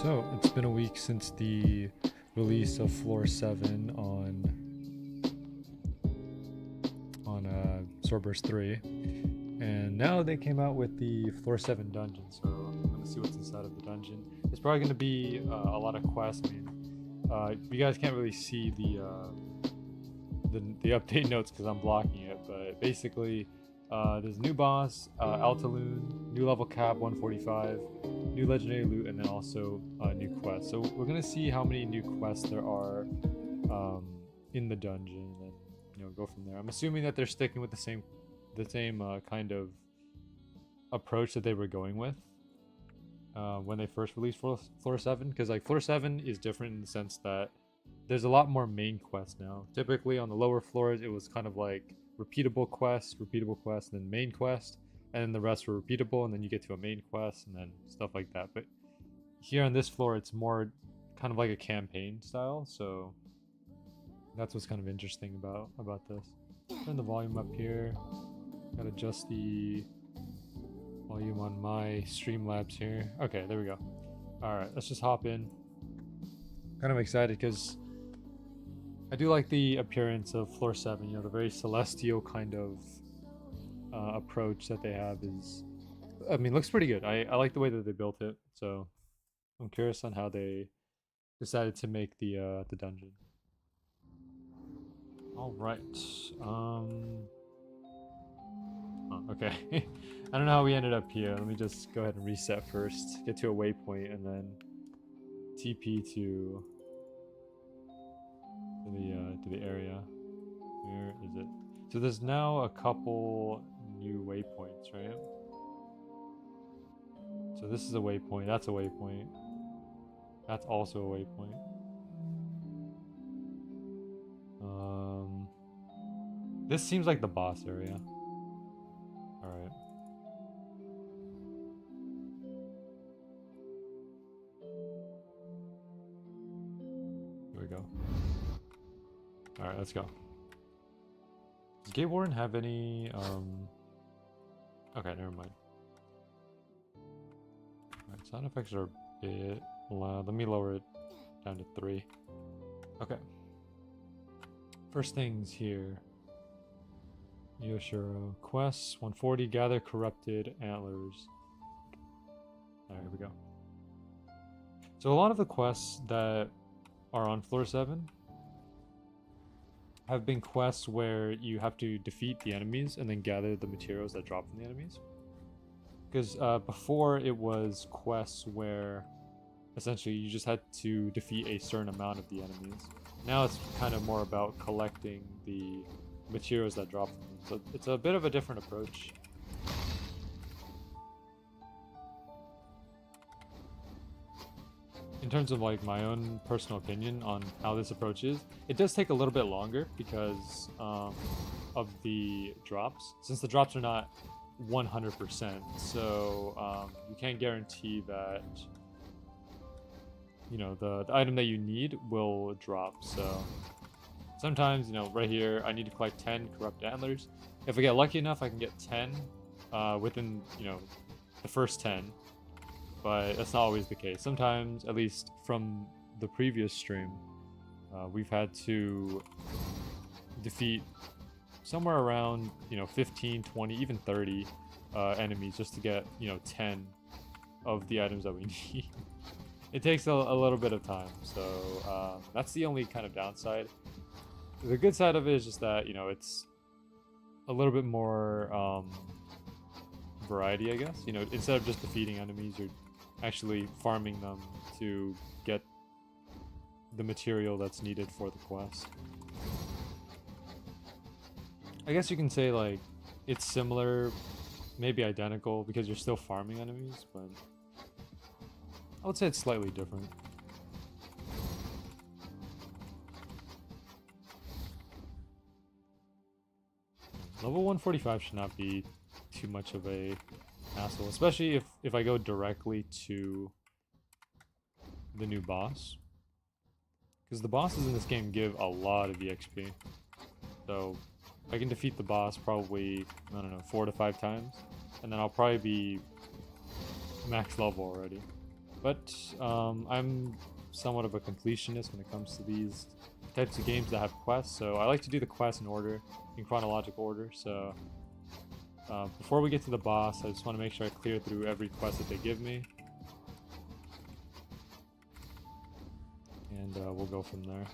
So, it's been a week since the release of Floor 7 on Swordburst 3. And now they came out with the Floor 7 dungeon, so I'm going to see what's inside of the dungeon. It's probably going to be a lot of quests. I mean, you guys can't really see the update notes because I'm blocking it, but basically there's a new boss, Altaloon, new level cap 145, new legendary loot, and then also new quests. So we're gonna see how many new quests there are in the dungeon, and go from there. I'm assuming that they're sticking with the same kind of approach that they were going with when they first released Floor 7, because like Floor 7 is different in the sense that there's a lot more main quests now. Typically on the lower floors it was kind of like repeatable quests, and then main quest, and then the rest were repeatable, and then you get to a main quest and then stuff like that. But here on this floor it's more kind of like a campaign style, so that's what's kind of interesting about this. Turn the volume up here. Gotta adjust the volume on my Streamlabs here. Okay, there we go. Alright, let's just hop in. Kind of excited because I do like the appearance of Floor 7, the very celestial kind of approach that they have looks pretty good. I like the way that they built it, so I'm curious on how they decided to make the dungeon. Alright, okay. I don't know how we ended up here. Let me just go ahead and reset first, get to a waypoint, and then TP to the area. Where is it? So there's now a couple new waypoints, right? So this is a waypoint, that's a waypoint. That's also a waypoint. This seems like the boss area. Alright. Here we go. Alright, let's go. Does Gate Warden have any, Okay, never mind. Alright, sound effects are a bit loud. Let me lower it down to 3. Okay. First things here. Yoshiro. Quests, 140, gather corrupted antlers. Alright, here we go. So a lot of the quests that are on Floor 7 have been quests where you have to defeat the enemies and then gather the materials that drop from the enemies. Because before it was quests where essentially you just had to defeat a certain amount of the enemies. Now it's kind of more about collecting the materials that drop from them. So it's a bit of a different approach. In terms of like my own personal opinion on how this approach is, it does take a little bit longer because of the drops. Since the drops are not 100%, so you can't guarantee that the item that you need will drop. So sometimes, right here, I need to collect 10 corrupt antlers. If I get lucky enough, I can get 10 within, the first 10. But that's not always the case. Sometimes, at least from the previous stream, we've had to defeat somewhere around, 15, 20, even 30 enemies just to get, 10 of the items that we need. It takes a little bit of time, so that's the only kind of downside. The good side of it is just that, it's a little bit more variety, I guess. Instead of just defeating enemies, you're actually farming them to get the material that's needed for the quest. I guess you can say like it's similar, maybe identical, because you're still farming enemies, but I would say it's slightly different. Level 145 should not be too much of a hassle, especially if I go directly to the new boss, because the bosses in this game give a lot of EXP. So I can defeat the boss probably, I don't know, 4 to 5 times, and then I'll probably be max level already. But I'm somewhat of a completionist when it comes to these types of games that have quests, so I like to do the quests in order, in chronological order. So before we get to the boss, I just want to make sure I clear through every quest that they give me, and we'll go from there.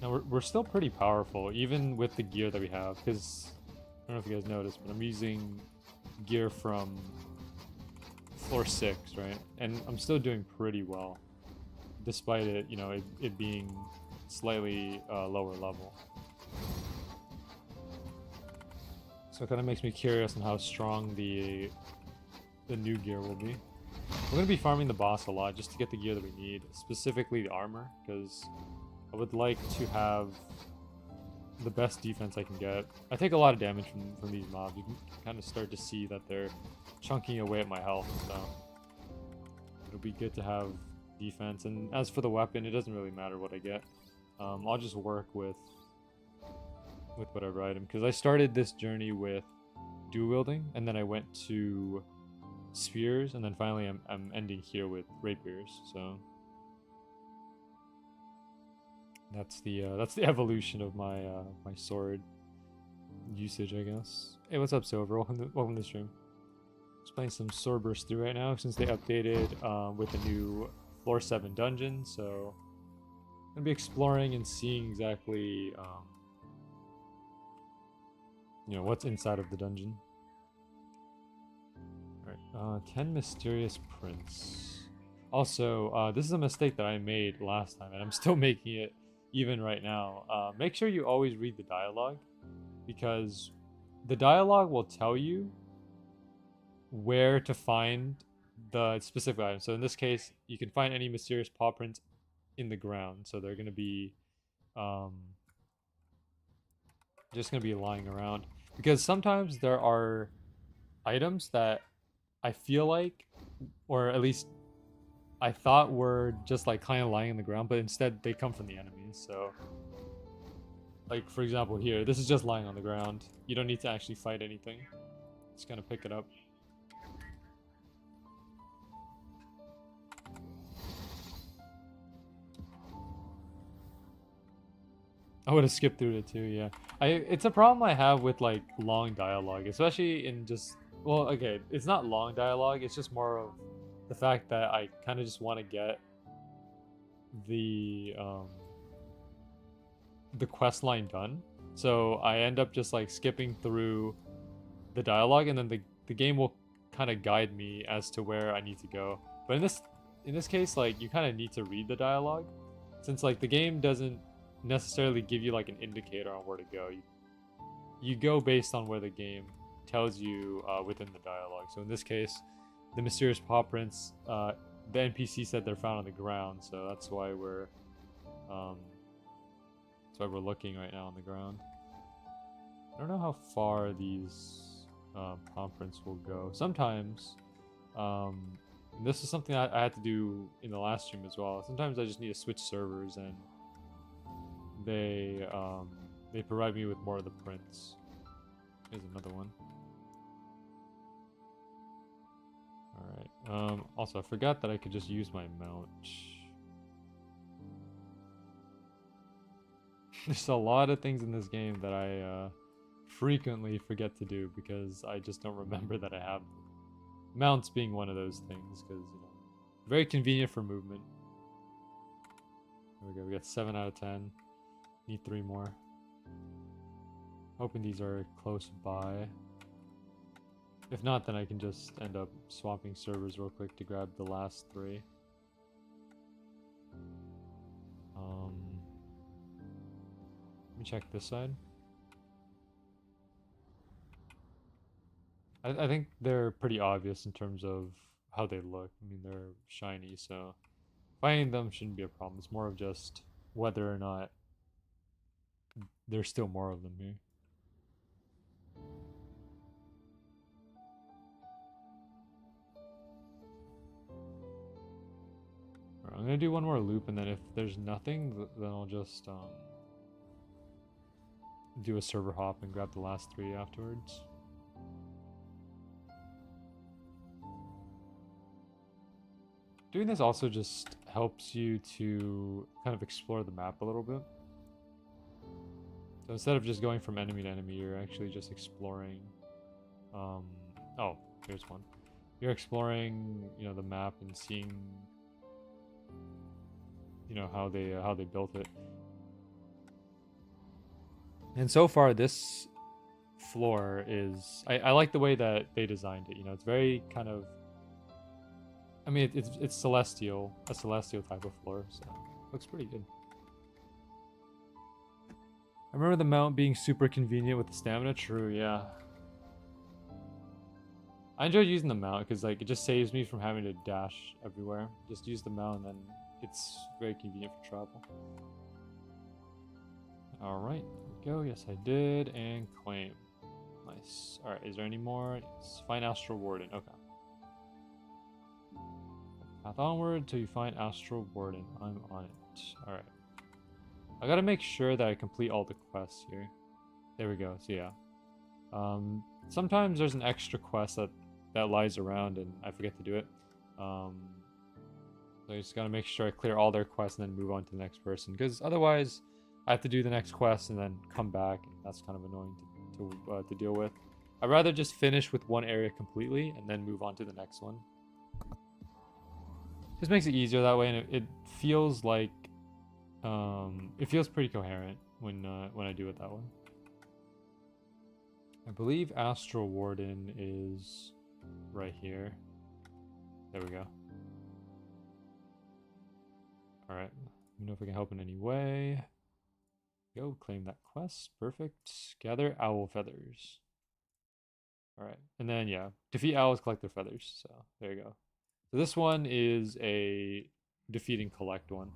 Now we're still pretty powerful, even with the gear that we have, because I don't know if you guys noticed, but I'm using gear from floor 6, right? And I'm still doing pretty well, despite it, you know, it being slightly lower level. So it kind of makes me curious on how strong the new gear will be. We're going to be farming the boss a lot just to get the gear that we need, specifically the armor, because I would like to have the best defense I can get. I take a lot of damage from these mobs. You can kind of start to see that they're chunking away at my health, so it'll be good to have defense. And as for the weapon, it doesn't really matter what I get. I'll just work with whatever item, because I started this journey with dual wielding, and then I went to spears, and then finally I'm ending here with rapiers. So that's the evolution of my my sword usage, I guess. Hey, what's up, Silver? Welcome to the stream. Just playing some Swordburst through right now since they updated with the new floor 7 dungeon. So I'm gonna be exploring and seeing exactly you know, what's inside of the dungeon. Alright, 10 mysterious prints. Also, this is a mistake that I made last time, and I'm still making it even right now. Make sure you always read the dialogue, because the dialogue will tell you where to find the specific item. So in this case, you can find any mysterious paw prints in the ground, so they're going to be just going to be lying around. Because sometimes there are items that I feel like, or at least I thought were just like kind of lying on the ground, but instead they come from the enemies. So like, for example, here, this is just lying on the ground. You don't need to actually fight anything. Just gonna pick it up. I would have skipped through it too, yeah. It's a problem I have with like long dialogue, especially in just, well, okay, it's not long dialogue, it's just more of the fact that I kind of just want to get the quest line done. So I end up just like skipping through the dialogue, and then the game will kind of guide me as to where I need to go. But in this case, like, you kind of need to read the dialogue, since like the game doesn't necessarily give you like an indicator on where to go. You go based on where the game tells you within the dialogue. So in this case, the mysterious paw prints, the NPC said they're found on the ground, so that's why we're looking right now on the ground. I don't know how far these paw prints will go. Sometimes, this is something I had to do in the last stream as well. Sometimes I just need to switch servers, and they provide me with more of the prints. Here's another one. Alright, also I forgot that I could just use my mount. There's a lot of things in this game that I frequently forget to do because I just don't remember that I have them. Mounts being one of those things, because, you know, very convenient for movement. There we go, we got 7 out of 10. Need 3 more. Hoping these are close by. If not, then I can just end up swapping servers real quick to grab the last 3. Let me check this side. I think they're pretty obvious in terms of how they look. I mean, they're shiny, so finding them shouldn't be a problem. It's more of just whether or not there's still more of them here. Alright, I'm gonna do one more loop, and then if there's nothing, then I'll just do a server hop and grab the last 3 afterwards. Doing this also just helps you to kind of explore the map a little bit. So instead of just going from enemy to enemy, you're actually just exploring. Oh, here's one. You're exploring, you know, the map and seeing, you know, how they built it. And so far, this floor is I like the way that they designed it. You know, it's very kind of. I mean, it's celestial, a celestial type of floor, so looks pretty good. I remember the mount being super convenient with the stamina. True, yeah. I enjoy using the mount because like it just saves me from having to dash everywhere. Just use the mount and then it's very convenient for travel. Alright, there we go. Yes, I did. And claim. Nice. Alright, is there any more? Yes. Find Astral Warden. Okay. Path onward till you find Astral Warden. I'm on it. Alright. I gotta make sure that I complete all the quests here. There we go. So yeah. Sometimes there's an extra quest that lies around and I forget to do it. So I just gotta make sure I clear all their quests and then move on to the next person. Because otherwise, I have to do the next quest and then come back. And that's kind of annoying to deal with. I'd rather just finish with one area completely and then move on to the next one. Just makes it easier that way, and it feels like it feels pretty coherent when I do it that way. I believe Astral Warden is right here. There we go. All right. Let me know if I can help in any way. Go claim that quest. Perfect. Gather owl feathers. All right, and then yeah, defeat owls, collect their feathers. So there you go. So this one is a defeat and collect one.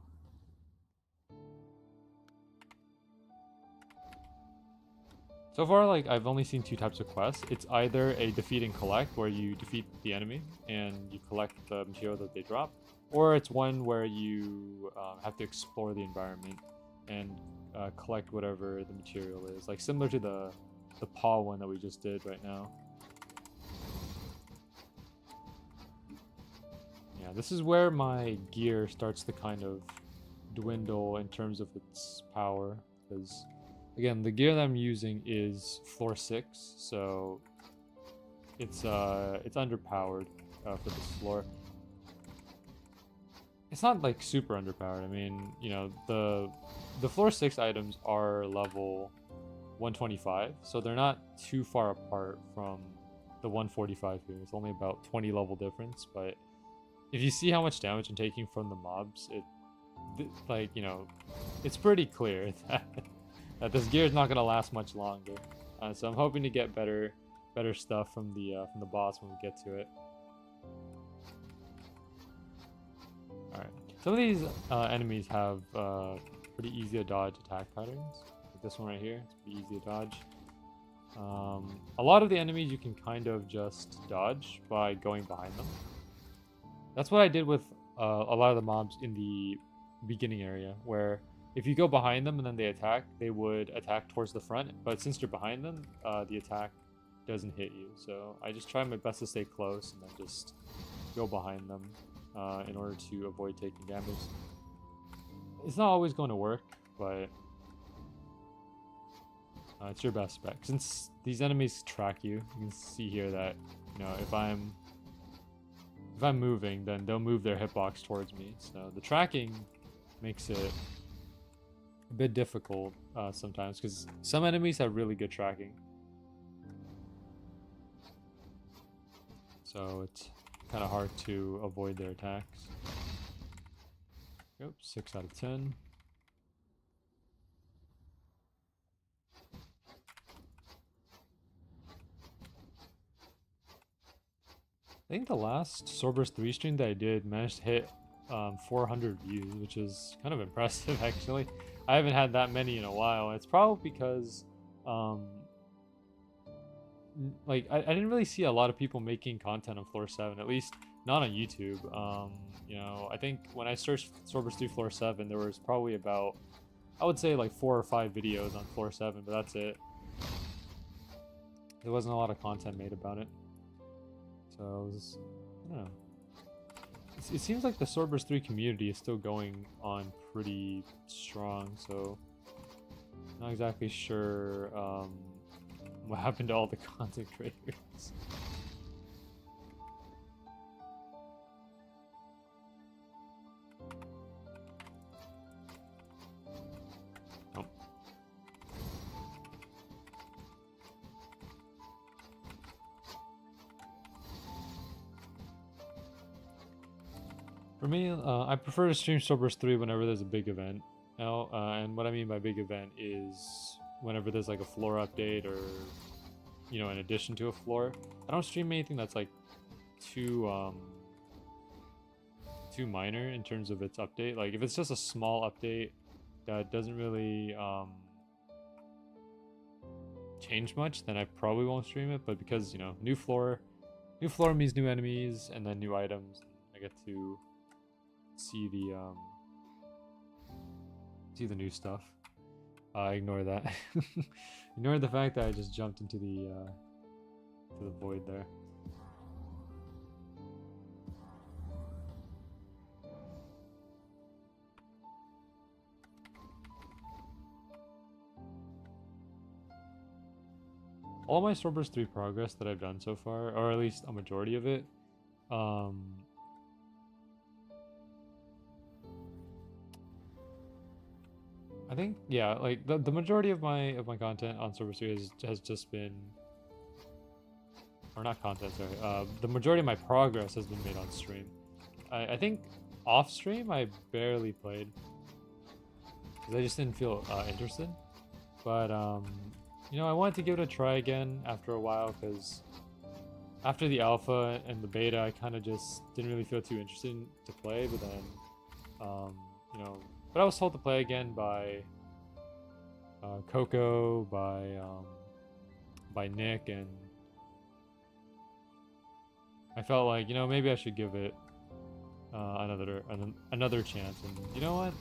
So far, like, I've only seen two types of quests. It's either a defeat and collect, where you defeat the enemy and you collect the material that they drop, or it's one where you have to explore the environment and collect whatever the material is, like similar to the paw one that we just did right now. Yeah, this is where my gear starts to kind of dwindle in terms of its power, because again, the gear that I'm using is floor 6, so it's underpowered for this floor. It's not like super underpowered. I mean, you know, the floor 6 items are level 125, so they're not too far apart from the 145 here. It's only about 20 level difference, but if you see how much damage I'm taking from the mobs, like, you know, it's pretty clear that this gear is not going to last much longer. So I'm hoping to get better stuff from the boss when we get to it. All right, some of these enemies have pretty easy to dodge attack patterns. Like this one right here, it's pretty easy to dodge. A lot of the enemies you can kind of just dodge by going behind them. That's what I did with a lot of the mobs in the beginning area, where if you go behind them and then they attack, they would attack towards the front. But since you're behind them, the attack doesn't hit you. So I just try my best to stay close and then just go behind them in order to avoid taking damage. It's not always going to work, but it's your best bet. Since these enemies track you, you can see here that, you know, if I'm moving, then they'll move their hitbox towards me. So the tracking makes it a bit difficult sometimes, because some enemies have really good tracking. So it's kind of hard to avoid their attacks. Yep, 6 out of 10. I think the last Swordburst 3 stream that I did managed to hit 400 views, which is kind of impressive actually. I haven't had that many in a while. It's probably because like I didn't really see a lot of people making content on floor 7, at least not on YouTube. You know, I think when I searched Swordburst 3 floor 7, there was probably about, I would say, like 4 or 5 videos on floor 7, but that's it. There wasn't a lot of content made about it. So it was, I don't know. it seems like the Swordburst 3 community is still going on pretty strong, so not exactly sure what happened to all the content creators. Oh. For me, I prefer to stream Swordburst 3 whenever there's a big event. Now, and what I mean by big event is whenever there's like a floor update or, you know, in addition to a floor. I don't stream anything that's like too minor in terms of its update. Like if it's just a small update that doesn't really change much, then I probably won't stream it. But because, you know, new floor means new enemies and then new items, I get to see the new stuff. Ignore that. Ignore the fact that I just jumped into the void there. All my Swordburst 3 progress that I've done so far, or at least a majority of it, I think, yeah, like the majority of my content on Swordburst 3 has just been, or not content, sorry. The majority of my progress has been made on stream. I think off stream I barely played because I just didn't feel interested. But you know, I wanted to give it a try again after a while because after the alpha and the beta, I kind of just didn't really feel too interested to play. But then, you know. But I was told to play again by Coco, by Nick, and I felt like, you know, maybe I should give it another chance. And you know what?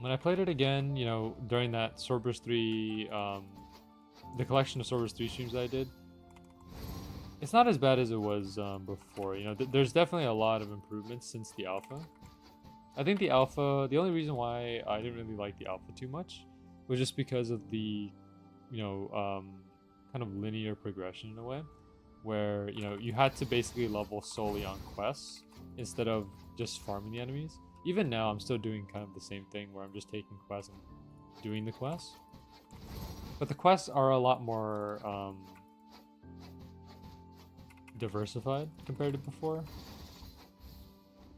When I played it again, you know, during that Swordburst 3, the collection of Swordburst 3 streams I did, it's not as bad as it was before. You know, there's definitely a lot of improvements since the alpha. I think the alpha, the only reason why I didn't really like the alpha too much was just because of the, you know, kind of linear progression in a way, where, you know, you had to basically level solely on quests instead of just farming the enemies. Even now, I'm still doing kind of the same thing where I'm just taking quests and doing the quests. But the quests are a lot more diversified compared to before.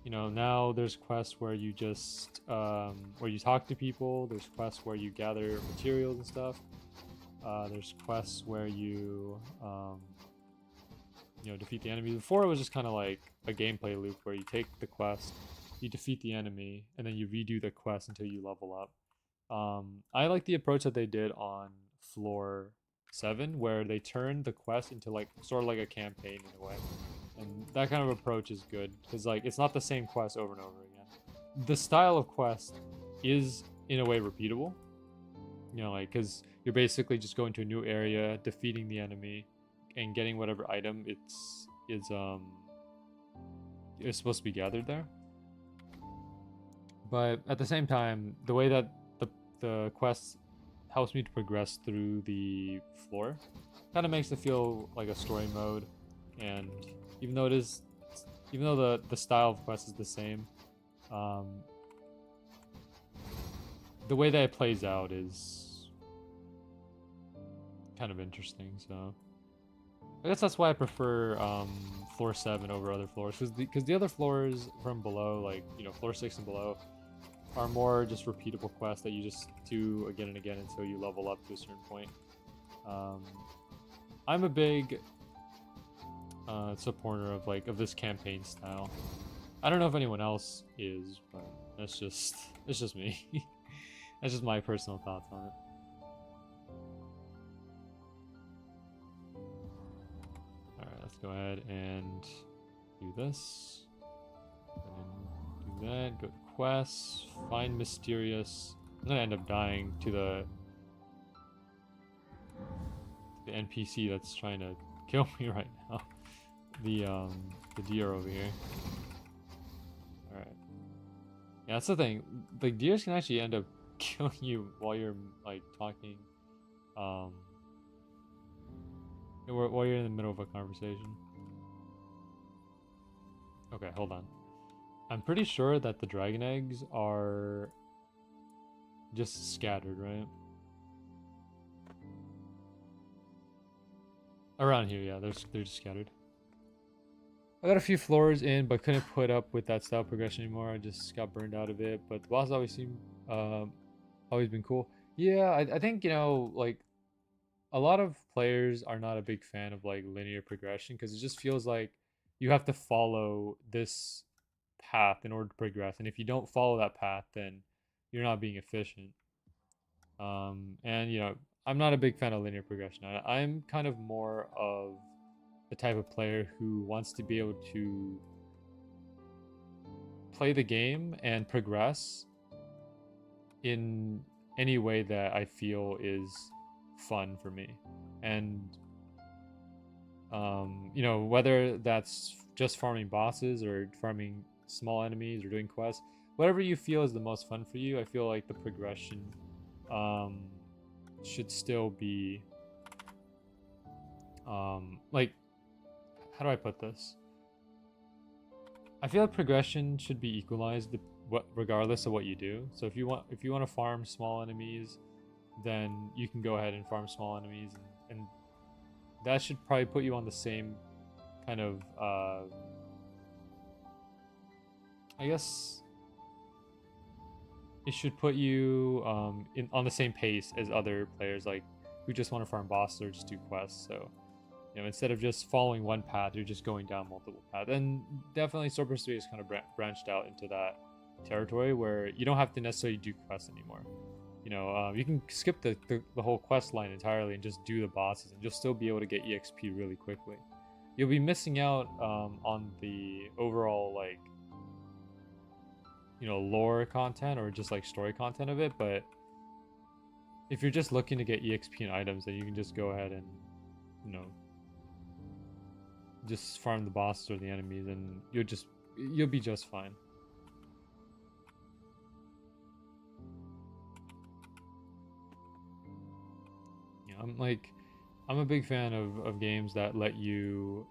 You know, now there's quests where you just where you talk to people. There's quests where you gather materials and stuff. There's quests where you you know, defeat the enemy. Before it was just kind of like a gameplay loop where you take the quest, you defeat the enemy, and then you redo the quest until you level up. I like the approach that they did on floor 7, where they turned the quest into like sort of like a campaign in a way, and that kind of approach is good because like it's not the same quest over and over again. The style of quest is in a way repeatable, you know, like because you're basically just going to a new area, defeating the enemy, and getting whatever item is supposed to be gathered there. But at the same time, the way that the quest helps me to progress through the floor kind of makes it feel like a story mode. And even though the style of quest is the same, the way that it plays out is kind of interesting. So I guess that's why I prefer floor 7 over other floors, because the other floors from below, like, you know, floor 6 and below, are more just repeatable quests that you just do again and again until you level up to a certain point. I'm a big supporter of this campaign style. I don't know if anyone else is, but it's just me. That's just my personal thoughts on it. Alright, let's go ahead and do this. And do that, go to quests, find mysterious. I'm gonna end up dying to the NPC that's trying to kill me right now. the deer over here. All right. Yeah, that's the thing. The deers can actually end up killing you while you're like talking, um, while you're in the middle of a conversation. Okay, hold on. I'm pretty sure that the dragon eggs are just scattered, right? Around here, yeah, they're just scattered. I got a few floors in, but couldn't put up with that style progression anymore. I just got burned out of it. But the boss always seemed, always been cool. Yeah, I think, you know, like a lot of players are not a big fan of like linear progression because it just feels like you have to follow this path in order to progress, and if you don't follow that path, then you're not being efficient. And you know, I'm not a big fan of linear progression. I'm kind of more of the type of player who wants to be able to play the game and progress in any way that I feel is fun for me. And you know, whether that's just farming bosses or farming small enemies or doing quests, whatever you feel is the most fun for you, I feel like the progression should still be like, how do I put this? I feel like progression should be equalized regardless of what you do. So if you want to farm small enemies, then you can go ahead and farm small enemies, and that should probably put you on the same kind of I guess it should put you on the same pace as other players like who just want to farm bosses or just do quests. So you know, instead of just following one path, you're just going down multiple paths. And definitely Swordburst 3 is kind of branched out into that territory where you don't have to necessarily do quests anymore. You know, you can skip the whole quest line entirely and just do the bosses, and you'll still be able to get EXP really quickly. You'll be missing out on the overall, like, you know, lore content or just like story content of it, but if you're just looking to get EXP and items, then you can just go ahead and, you know, just farm the bosses or the enemies, and you'll be just fine. You know, I'm a big fan of games that let you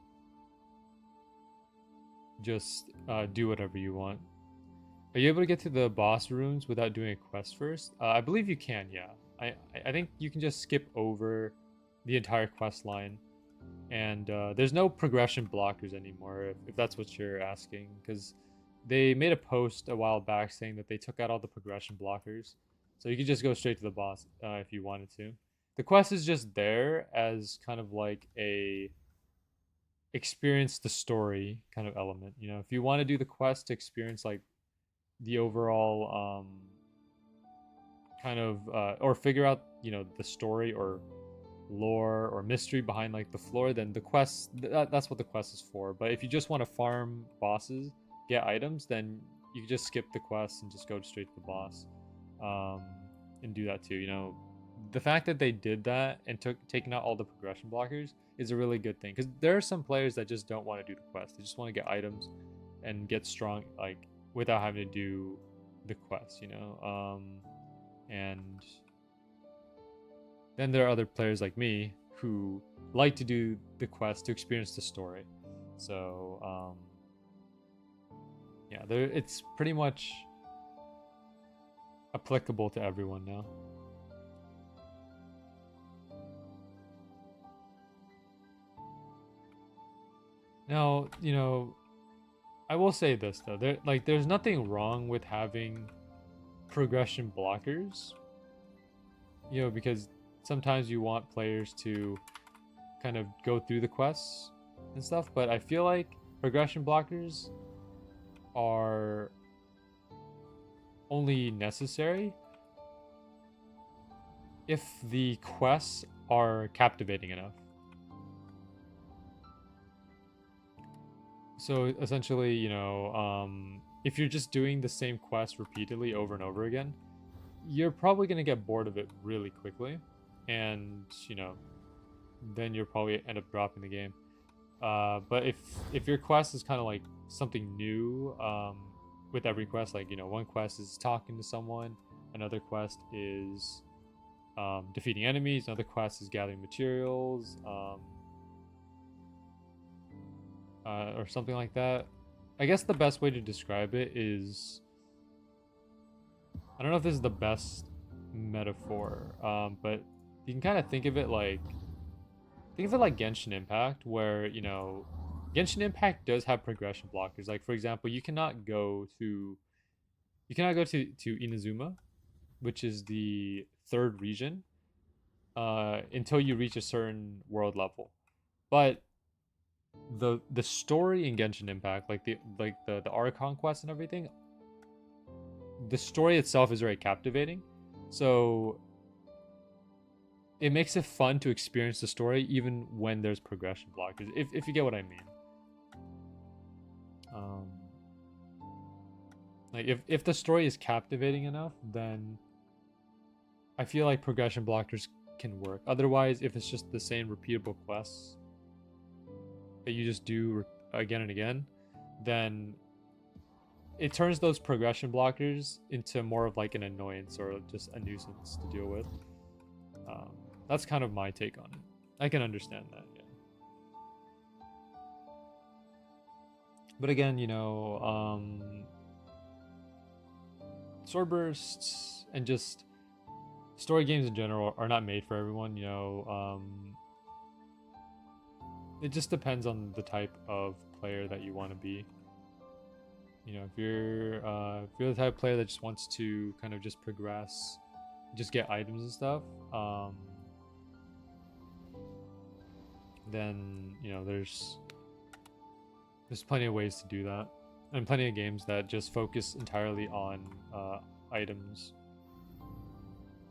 just do whatever you want. Are you able to get to the boss rooms without doing a quest first? I believe you can, yeah. I think you can just skip over the entire quest line. And there's no progression blockers anymore, if that's what you're asking, because they made a post a while back saying that they took out all the progression blockers, so you could just go straight to the boss if you wanted to. The quest is just there as kind of like a experience the story kind of element. You know, if you want to do the quest to experience like the overall kind of or figure out, you know, the story or lore or mystery behind like the floor, then the quest, that's what the quest is for. But if you just want to farm bosses, get items, then you can just skip the quest and just go straight to the boss, and do that too. You know, the fact that they did that and taking out all the progression blockers is a really good thing, because there are some players that just don't want to do the quest. They just want to get items and get strong, like, without having to do the quest, you know. And then there are other players like me who like to do the quest to experience the story. So yeah, it's pretty much applicable to everyone now. Now, you know, I will say this though, there's nothing wrong with having progression blockers, you know, because sometimes you want players to kind of go through the quests and stuff, but I feel like progression blockers are only necessary if the quests are captivating enough. So essentially, you know, if you're just doing the same quest repeatedly over and over again, you're probably going to get bored of it really quickly, and, you know, then you'll probably end up dropping the game. But if your quest is kind of like something new, with every quest, like, you know, one quest is talking to someone, another quest is defeating enemies, another quest is gathering materials, or something like that. I guess the best way to describe it is, I don't know if this is the best metaphor, but you can kind of think of it like Genshin Impact, where, you know, Genshin Impact does have progression blockers. Like, for example, you cannot go to Inazuma, which is the third region, until you reach a certain world level. But the story in Genshin Impact, like the Archon quest and everything, the story itself is very captivating. So it makes it fun to experience the story even when there's progression blockers, if you get what I mean. Like, if the story is captivating enough, then I feel like progression blockers can work. Otherwise, if it's just the same repeatable quests that you just do again and again, then it turns those progression blockers into more of like an annoyance or just a nuisance to deal with. That's kind of my take on it. I can understand that, yeah. But again, you know, Swordburst and just story games in general are not made for everyone, you know. It just depends on the type of player that you want to be. You know, if you're the type of player that just wants to kind of just progress, just get items and stuff, then, you know, there's plenty of ways to do that, and plenty of games that just focus entirely on items.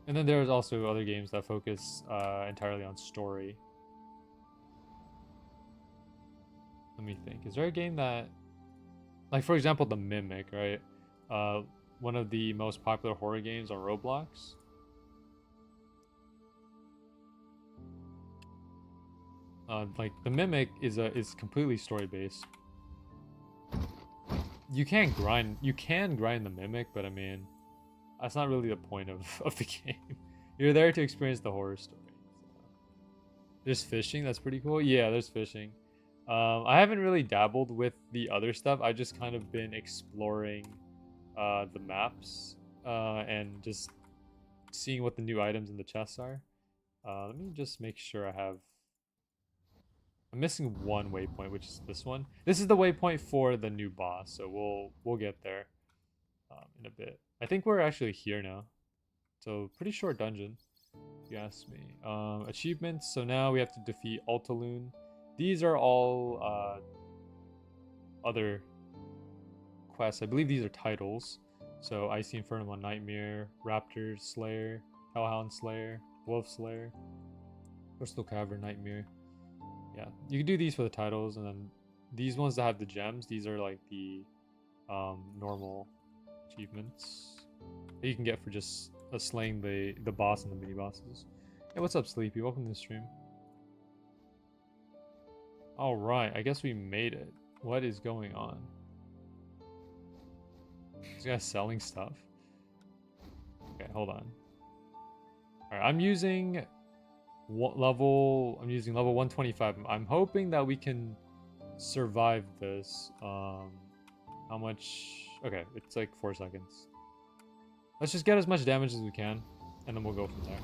And then there's also other games that focus entirely on story. Let me think. Is there a game that, like, for example, The Mimic, right? One of the most popular horror games on Roblox. Like, The Mimic is completely story based. You can grind the Mimic, but I mean, that's not really the point of the game. You're there to experience the horror story. So. There's fishing, that's pretty cool. Yeah, there's fishing. I haven't really dabbled with the other stuff. I've just kind of been exploring the maps and just seeing what the new items in the chests are. Let me just make sure I'm missing one waypoint, which is this one. This is the waypoint for the new boss, so we'll get there in a bit. I think we're actually here now, so pretty short dungeon, if you ask me. Achievements. So now we have to defeat Altaloon. These are all other quests. I believe these are titles. So Icy Inferno 1 Nightmare, Raptor Slayer, Hellhound Slayer, Wolf Slayer, Crystal Cavern Nightmare. Yeah, you can do these for the titles, and then these ones that have the gems, these are like the normal achievements that you can get for just slaying the boss and the mini bosses. Hey, what's up, Sleepy? Welcome to the stream. All right, I guess we made it. What is going on? This guy's selling stuff. Okay, hold on. All right, I'm using level 125. I'm hoping that we can survive this. How much? Okay, it's like 4 seconds. Let's just get as much damage as we can, and then we'll go from there.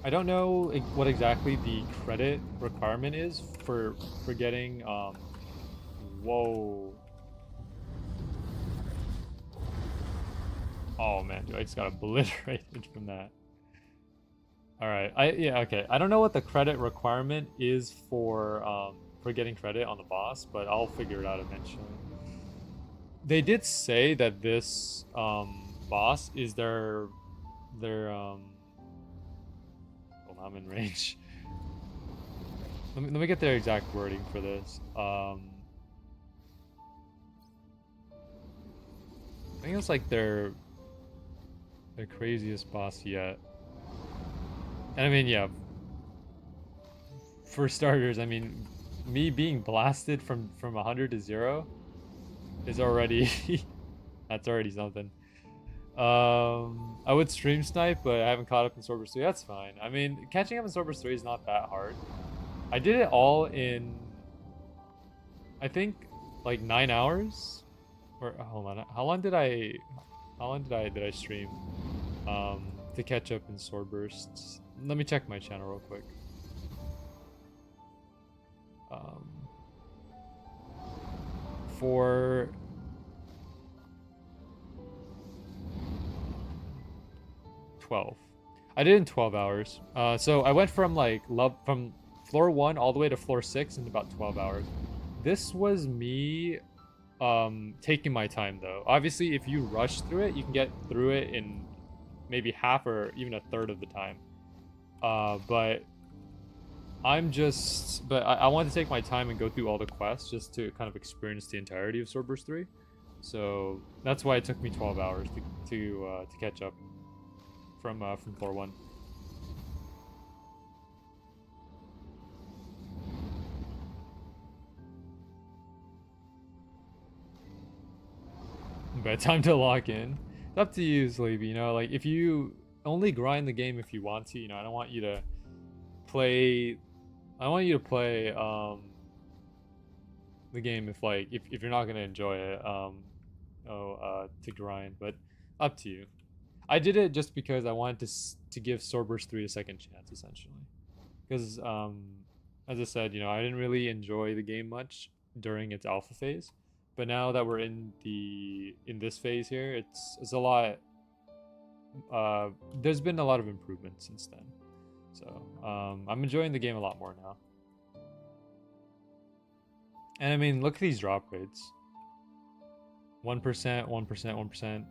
I don't know what exactly the credit requirement is for getting whoa. Oh man, dude, I just got obliterated from that. Alright, okay. I don't know what the credit requirement is for getting credit on the boss, but I'll figure it out eventually. They did say that this boss is their hold on, I'm in range. Let me get their exact wording for this. I think it's like their craziest boss yet. And I mean, yeah, for starters, I mean, me being blasted from 100 to 0 is already that's already something. I would stream snipe, but I haven't caught up in Swordburst 3. That's fine. I mean, catching up in Swordburst 3 is not that hard. I did it all in, I think, like 9 hours. Or hold on, how long did I stream to catch up in Swordbursts? Let me check my channel real quick. For 12. I did it in 12 hours. So I went from from floor 1 all the way to floor 6 in about 12 hours. This was me taking my time though. Obviously, if you rush through it, you can get through it in maybe half or even a third of the time. But I want to take my time and go through all the quests just to kind of experience the entirety of Swordburst 3. So that's why it took me 12 hours to catch up from floor 1. But time to lock in. It's up to you, Sleepy. You know, like if you only grind the game if you want to. You know, I don't want you to play. I want you to play the game if you're not gonna enjoy it. To grind, but up to you. I did it just because I wanted to give Swordburst 3 a second chance, essentially. Because as I said, you know, I didn't really enjoy the game much during its alpha phase. But now that we're in this phase here, it's a lot. There's been a lot of improvement since then, so I'm enjoying the game a lot more now. And I mean, look at these drop rates: 1%, 1%, 1%.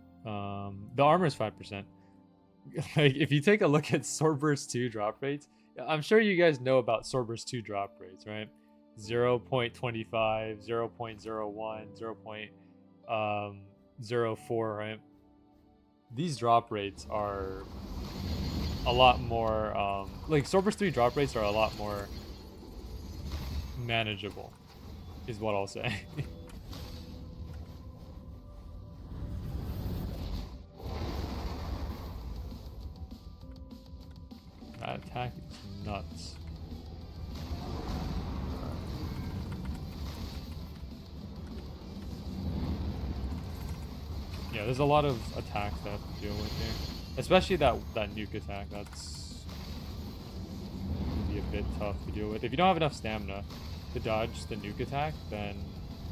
The armor is 5%. Like if you take a look at Swordburst 2 drop rates, I'm sure you guys know about Swordburst 2 drop rates, right? 0.25, 0.01, 0.04, right? These drop rates are a lot more, like Swordburst 3 drop rates are a lot more manageable, is what I'll say. That attack is nuts. Yeah, there's a lot of attacks that I have to deal with here. Especially that nuke attack. That's gonna be a bit tough to deal with. If you don't have enough stamina to dodge the nuke attack, then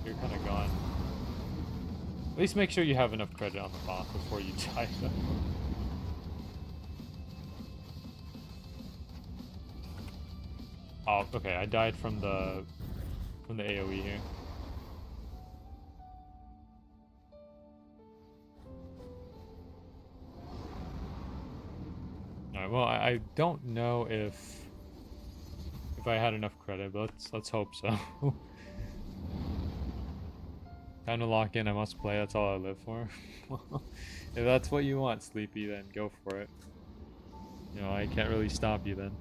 you're kind of gone. At least make sure you have enough credit on the boss before you die. Oh, okay. I died from the AoE here. Alright, well, I don't know if I had enough credit, but let's hope so. Time to lock in. I must play. That's all I live for. If that's what you want, Sleepy, then go for it. You know, I can't really stop you then.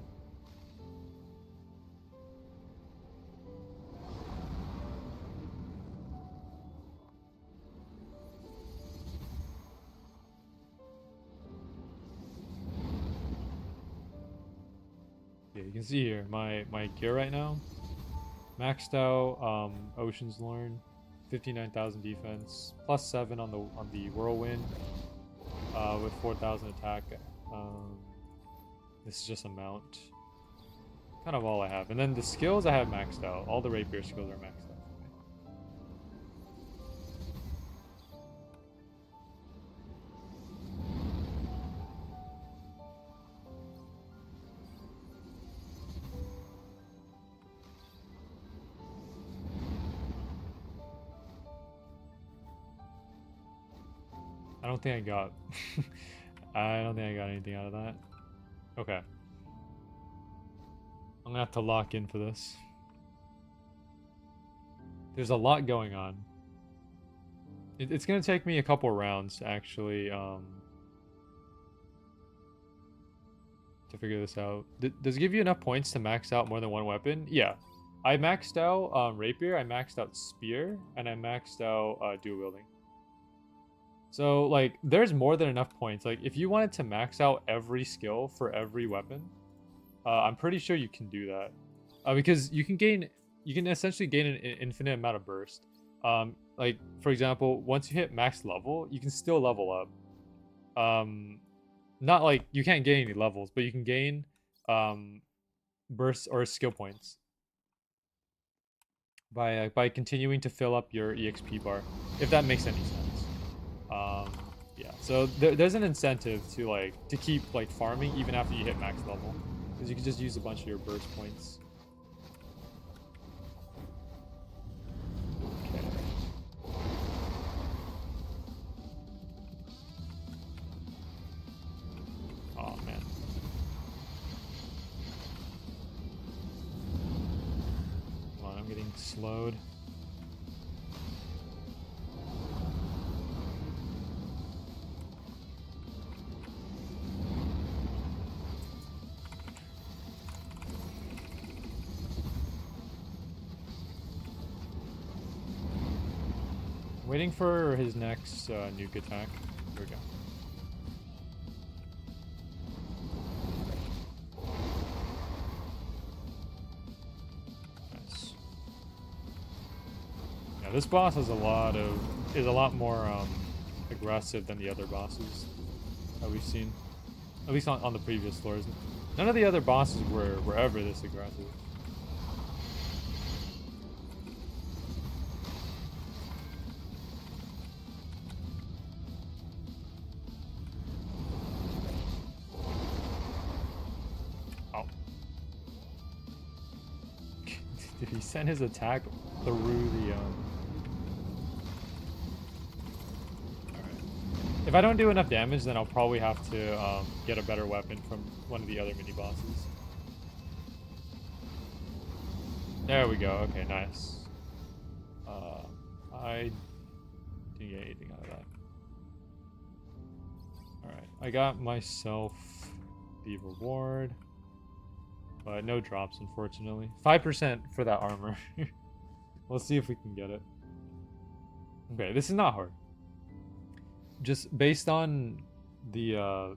Yeah, you can see here my gear right now. Maxed out Ocean's Learn, 59,000 defense, +7 on the Whirlwind, with 4,000 attack. This is just a mount. Kind of all I have. And then the skills I have maxed out. All the rapier skills are maxed out for me. I don't think I got I don't think I got anything out of that. Okay. I'm gonna have to lock in for this. There's a lot going on. It's gonna take me a couple rounds to actually to to figure this out. Does it give you enough points to max out more than one weapon? Yeah. I maxed out rapier, I maxed out spear, and I maxed out dual wielding. So like there's more than enough points. Like if you wanted to max out every skill for every weapon, I'm pretty sure you can do that. Because you can essentially gain an infinite amount of burst. Like for example, once you hit max level, you can still level up. Not like you can't gain any levels, but you can gain bursts or skill points by continuing to fill up your EXP bar, if that makes any sense. Yeah, so there's an incentive to keep like farming even after you hit max level, because you can just use a bunch of your burst points. Okay. Oh man. Come on, I'm getting slowed. Waiting for his next nuke attack. Here we go. Nice. Yeah, this boss is a lot more aggressive than the other bosses that we've seen. At least on the previous floors. None of the other bosses were ever this aggressive. Did he send his attack through the Alright. If I don't do enough damage, then I'll probably have to get a better weapon from one of the other mini bosses. There we go. Okay, nice. I didn't get anything out of that. Alright, I got myself the reward. But no drops, unfortunately. 5% for that armor. We'll see if we can get it. Okay, this is not hard. Just based on the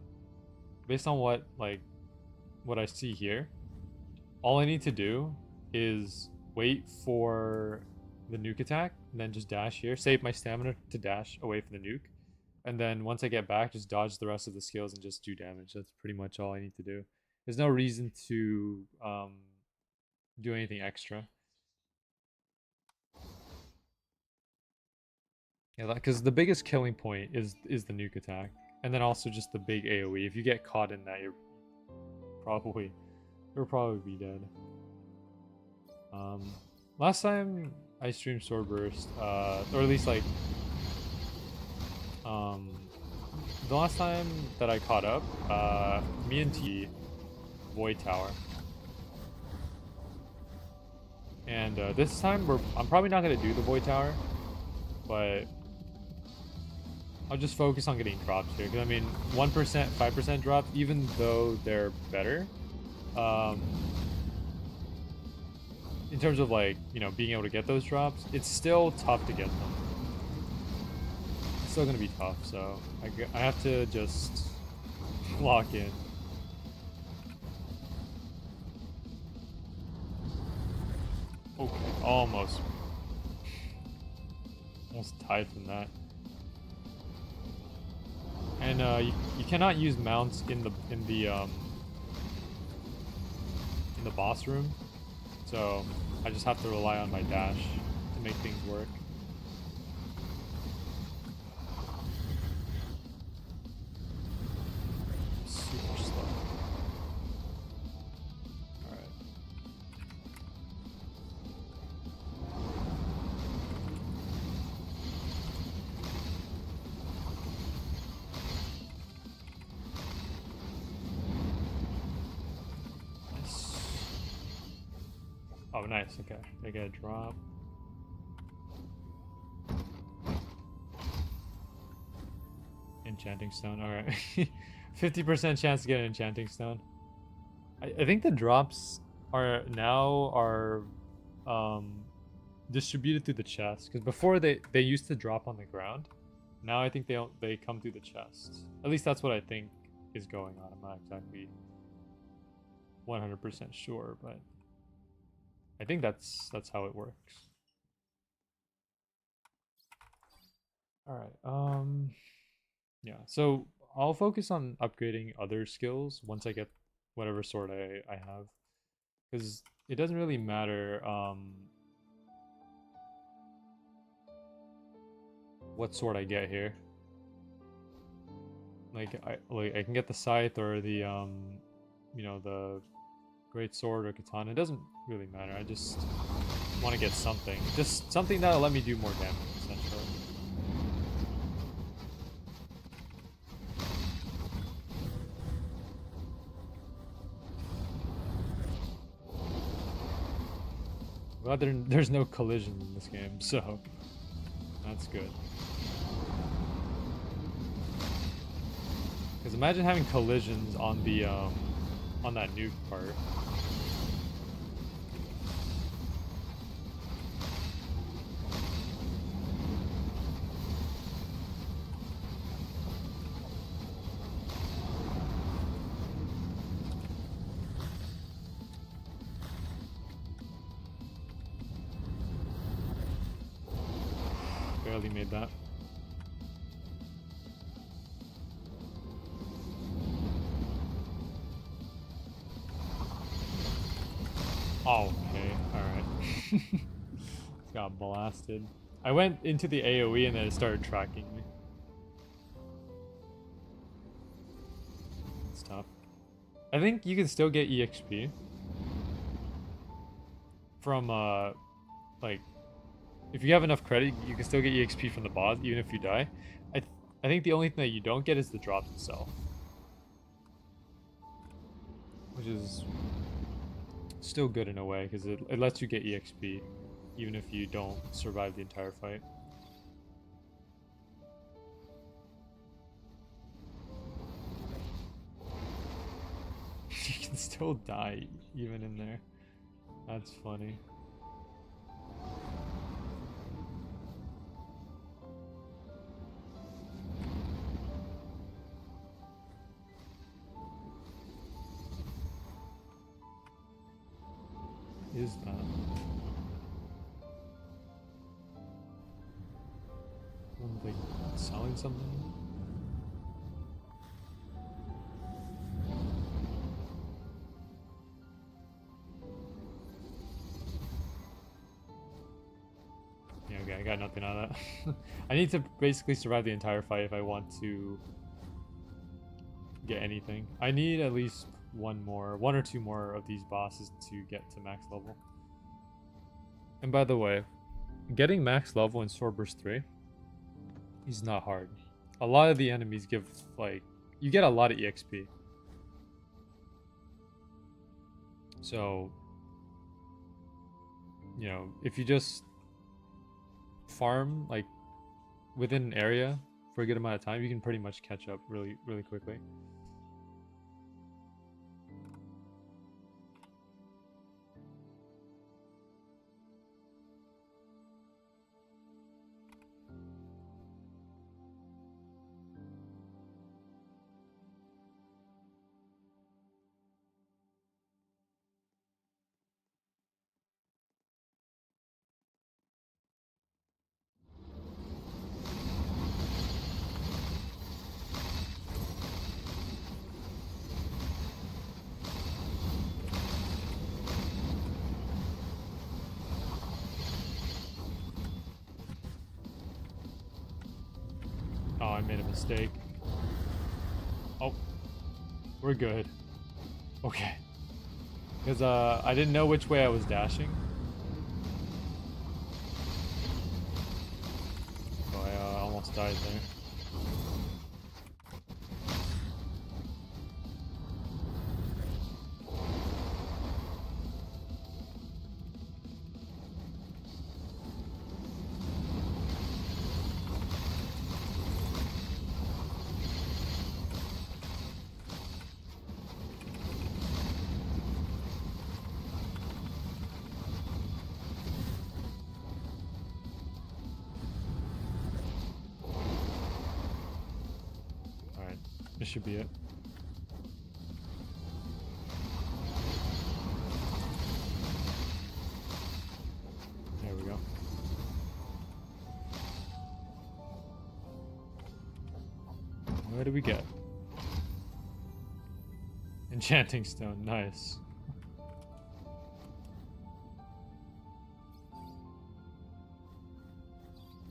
based on what I see here, all I need to do is wait for the nuke attack and then just dash here. Save my stamina to dash away from the nuke. And then once I get back, just dodge the rest of the skills and just do damage. That's pretty much all I need to do. There's no reason to do anything extra. Yeah, because the biggest killing point is the nuke attack, and then also just the big AOE. If you get caught in that, you'll probably be dead. Last time I streamed Swordburst, or at least the last time that I caught up, me and T. Void Tower, and this time I'm probably not going to do the Void Tower, but I'll just focus on getting drops here, because I mean 1%, 5% drops, even though they're better in terms of being able to get those drops, it's still tough to get them. It's still going to be tough, so I have to just lock in. Okay, almost tied from that. And you cannot use mounts in the boss room, so I just have to rely on my dash to make things work. Super slow. Oh, nice. Okay. I get a drop. Enchanting stone. Alright. 50% chance to get an enchanting stone. I think the drops are now distributed through the chest, because before they used to drop on the ground. Now I think they come through the chest. At least that's what I think is going on. I'm not exactly 100% sure, but I think that's how it works. All right. Yeah. So I'll focus on upgrading other skills once I get whatever sword I have, because it doesn't really matter what sword I get here. Like I can get the scythe or the the great sword or katana. It doesn't really matter. I just want to get something, just something that'll let me do more damage, essentially. Glad there's no collision in this game, so that's good. Because imagine having collisions on the on that nuke part. Barely made that. Oh, okay, alright. Got blasted. I went into the AoE and then it started tracking me. It's tough. I think you can still get EXP from like, if you have enough credit, you can still get EXP from the boss even if you die. I think the only thing that you don't get is the drops itself, which is still good in a way, because it lets you get EXP even if you don't survive the entire fight. You can still die even in there. That's funny. Is that? Like selling something? Yeah, okay, I got nothing out of that. I need to basically survive the entire fight if I want to get anything. I need at least one or two more of these bosses to get to max level. And by the way, getting max level in Swordburst 3 is not hard. A lot of the enemies give, like, you get a lot of EXP. So, you know, if you just farm, like, within an area for a good amount of time, you can pretty much catch up really, really quickly. Oh, I made a mistake. Oh, we're good. Okay. Because I didn't know which way I was dashing. Oh, I almost died there. this should be it. There we go. What do we get? Enchanting stone, nice.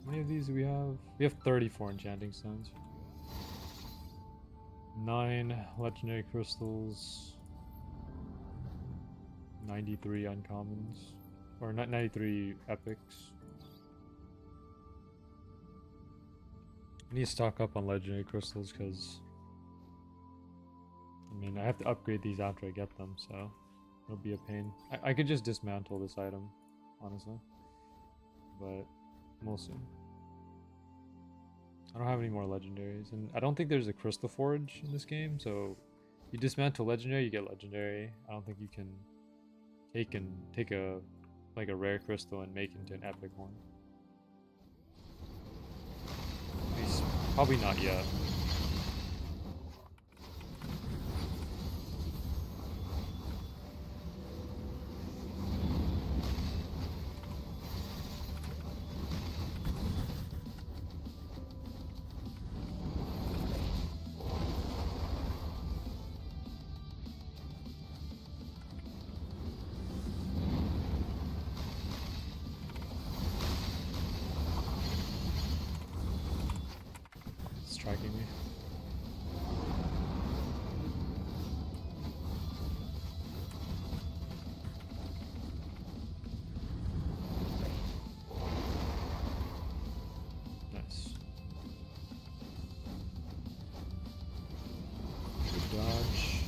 How many of these do we have? We have 34 enchanting stones. 9 legendary crystals. 93 uncommons. Or not 93 epics. I need to stock up on legendary crystals because I mean I have to upgrade these after I get them, so it'll be a pain. I could just dismantle this item, honestly. But we'll see. I don't have any more legendaries, and I don't think there's a crystal forge in this game, so you dismantle legendary, you get legendary. I don't think you can take a like a rare crystal and make it into an epic one. At least, probably not yet. Tracking me. Nice. Good dodge.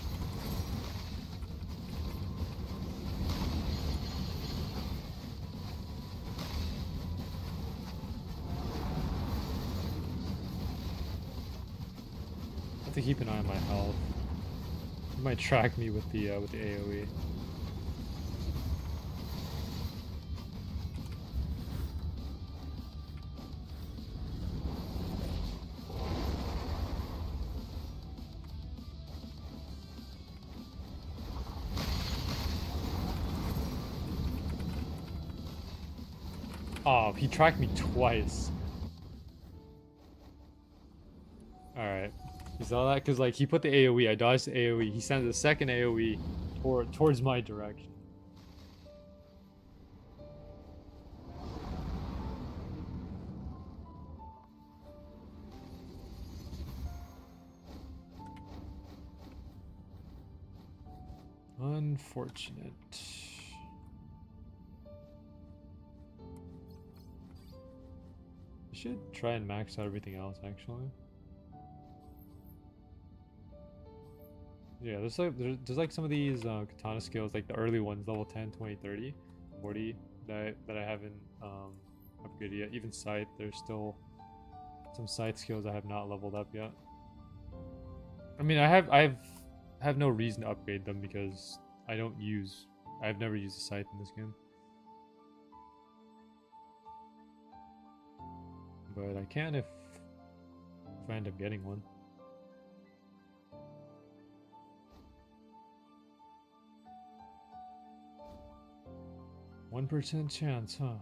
I have to keep an eye on my health. It might track me with the AoE. Oh, he tracked me twice. Alright. You saw that? Because, like, he put the AoE. I dodged the AoE. He sent the second AoE towards my direction. Unfortunate. I should try and max out everything else, actually. Yeah, there's like some of these katana skills, like the early ones, level 10, 20, 30, 40, that I haven't upgraded yet. Even scythe, there's still some scythe skills I have not leveled up yet. I mean, I have no reason to upgrade them because I've never used a scythe in this game. But I can if I end up getting one. 1% chance, huh?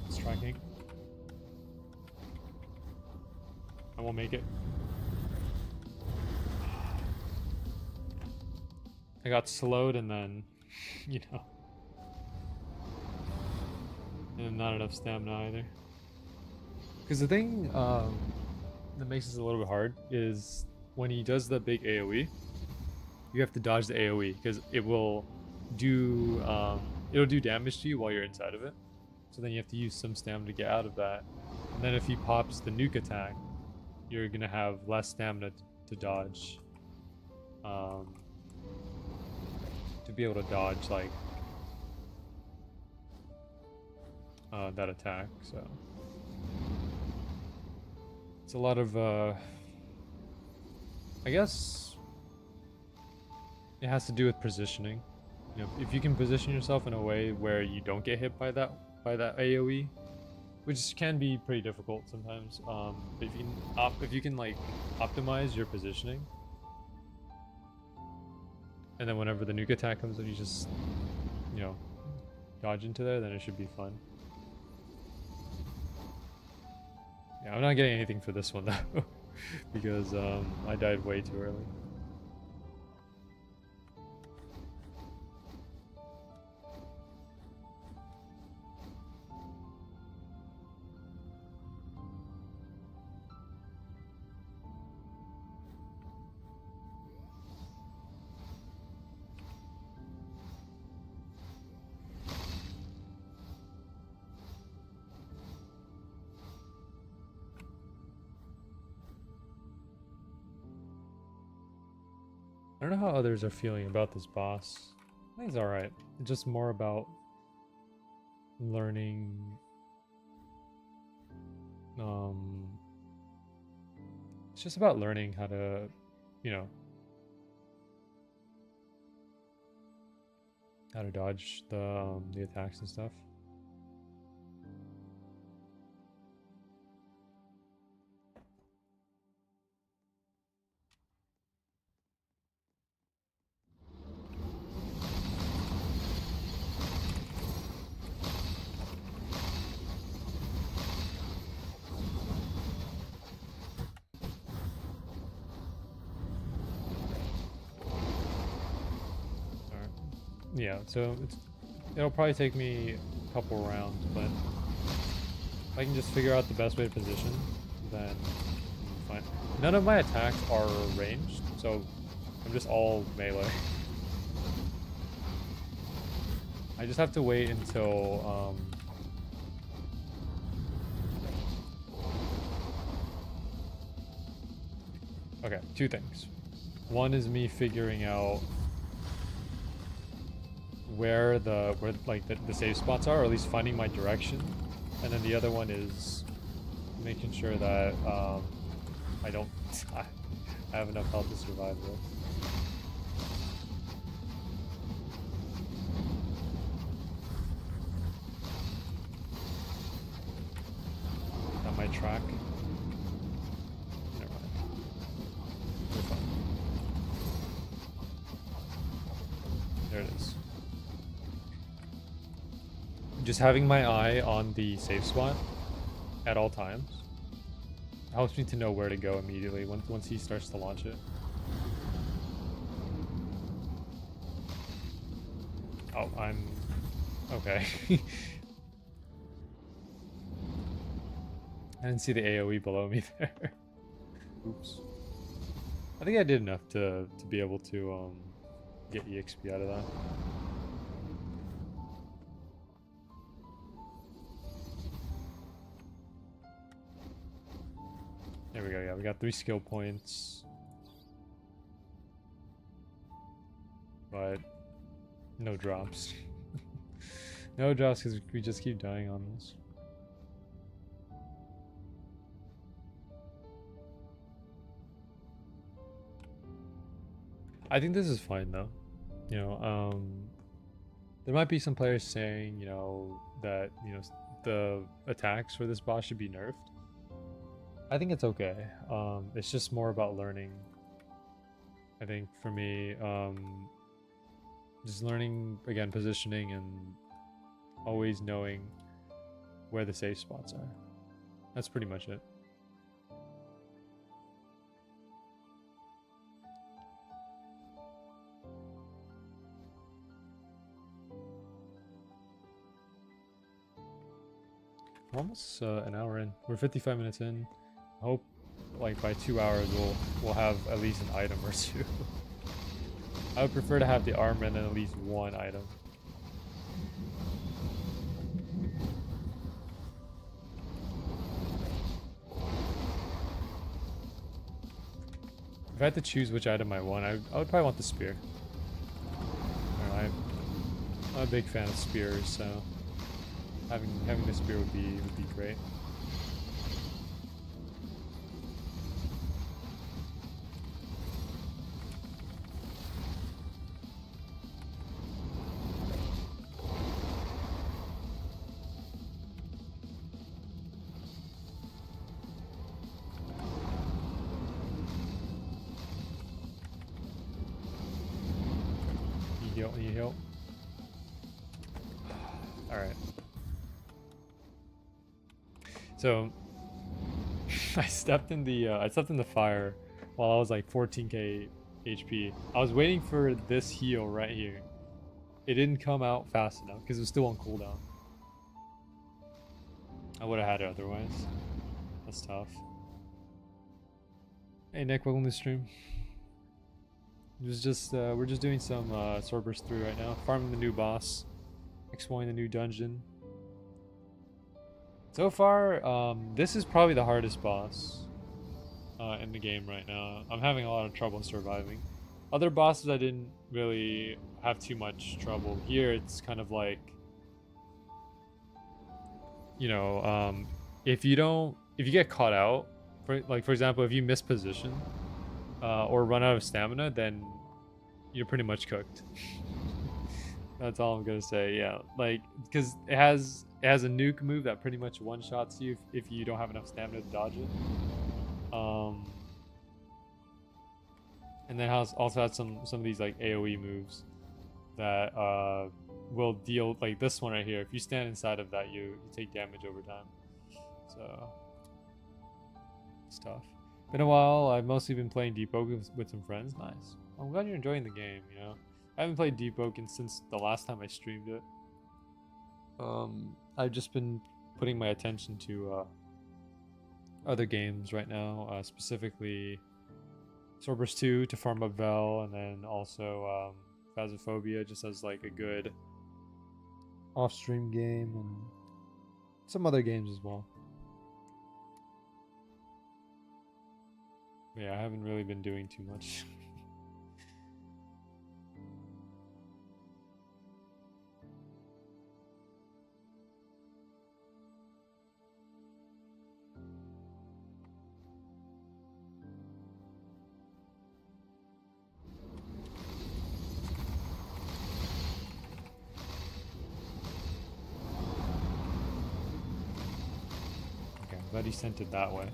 Striking. I won't make it. I got slowed and then, you know. And not enough stamina either. Because the thing that makes this a little bit hard is when he does the big AoE, you have to dodge the AoE because it will do it'll do damage to you while you're inside of it. So then you have to use some stamina to get out of that. And then if he pops the nuke attack, you're gonna have less stamina to dodge. To be able to dodge like that attack, so it's a lot of I guess it has to do with positioning. You know, if you can position yourself in a way where you don't get hit by that AOE, which can be pretty difficult sometimes. But if you can like optimize your positioning, and then whenever the nuke attack comes in, you just, you know, dodge into there, then it should be fun. Yeah, I'm not getting anything for this one though, because I died way too early. I don't know how others are feeling about this boss. I think it's alright. It's just more about learning. It's just about learning how to, you know, how to dodge the attacks and stuff. Yeah, so it'll probably take me a couple rounds, but if I can just figure out the best way to position, then fine. None of my attacks are ranged, so I'm just all melee. I just have to wait until okay, two things. One is me figuring out where the save spots are, or at least finding my direction, and then the other one is making sure that I don't I have enough health to survive this. That might track. Never mind. We're fine. There it is. Just having my eye on the safe spot at all times helps me to know where to go immediately once he starts to launch it. Oh, I'm okay. I didn't see the AoE below me there. Oops. I think I did enough to be able to get EXP out of that. There we go, yeah, we got 3 skill points. But no drops. No drops because we just keep dying on this. I think this is fine though. You know, there might be some players saying, you know, that, you know, the attacks for this boss should be nerfed. I think it's okay. It's just more about learning. I think for me, just learning, again, positioning and always knowing where the safe spots are. That's pretty much it. We're almost an hour in. We're 55 minutes in. I hope like by 2 hours we'll have at least an item or two. I would prefer to have the armor and then at least one item. If I had to choose which item I want, I would probably want the spear. I'm a big fan of spears, so having the spear would be great. Need help? Alright. So I stepped in the fire while I was like 14k HP. I was waiting for this heal right here. It didn't come out fast enough because it was still on cooldown. I would have had it otherwise. That's tough. Hey Nick, welcome to the stream. It was just we're just doing some Swordburst 3 right now, farming the new boss, exploring the new dungeon. So far, this is probably the hardest boss in the game right now. I'm having a lot of trouble surviving. Other bosses I didn't really have too much trouble. Here it's kind of like, you know, if you get caught out, for example, if you miss position or run out of stamina, then you're pretty much cooked. That's all I'm gonna say. Yeah, like because it has a nuke move that pretty much one-shots you if you don't have enough stamina to dodge it. And then also has some of these like AoE moves that will deal, like this one right here. If you stand inside of that, you take damage over time. So it's tough. Been a while. I've mostly been playing Deep Oak with some friends. Nice. I'm glad you're enjoying the game. You know, I haven't played Deep Oak since the last time I streamed it. I've just been putting my attention to other games right now, specifically Swordburst 2 to farm up Vel, and then also Phasmophobia just as like a good off-stream game, and some other games as well. Yeah, I haven't really been doing too much. Okay, I'm glad he sent it that way.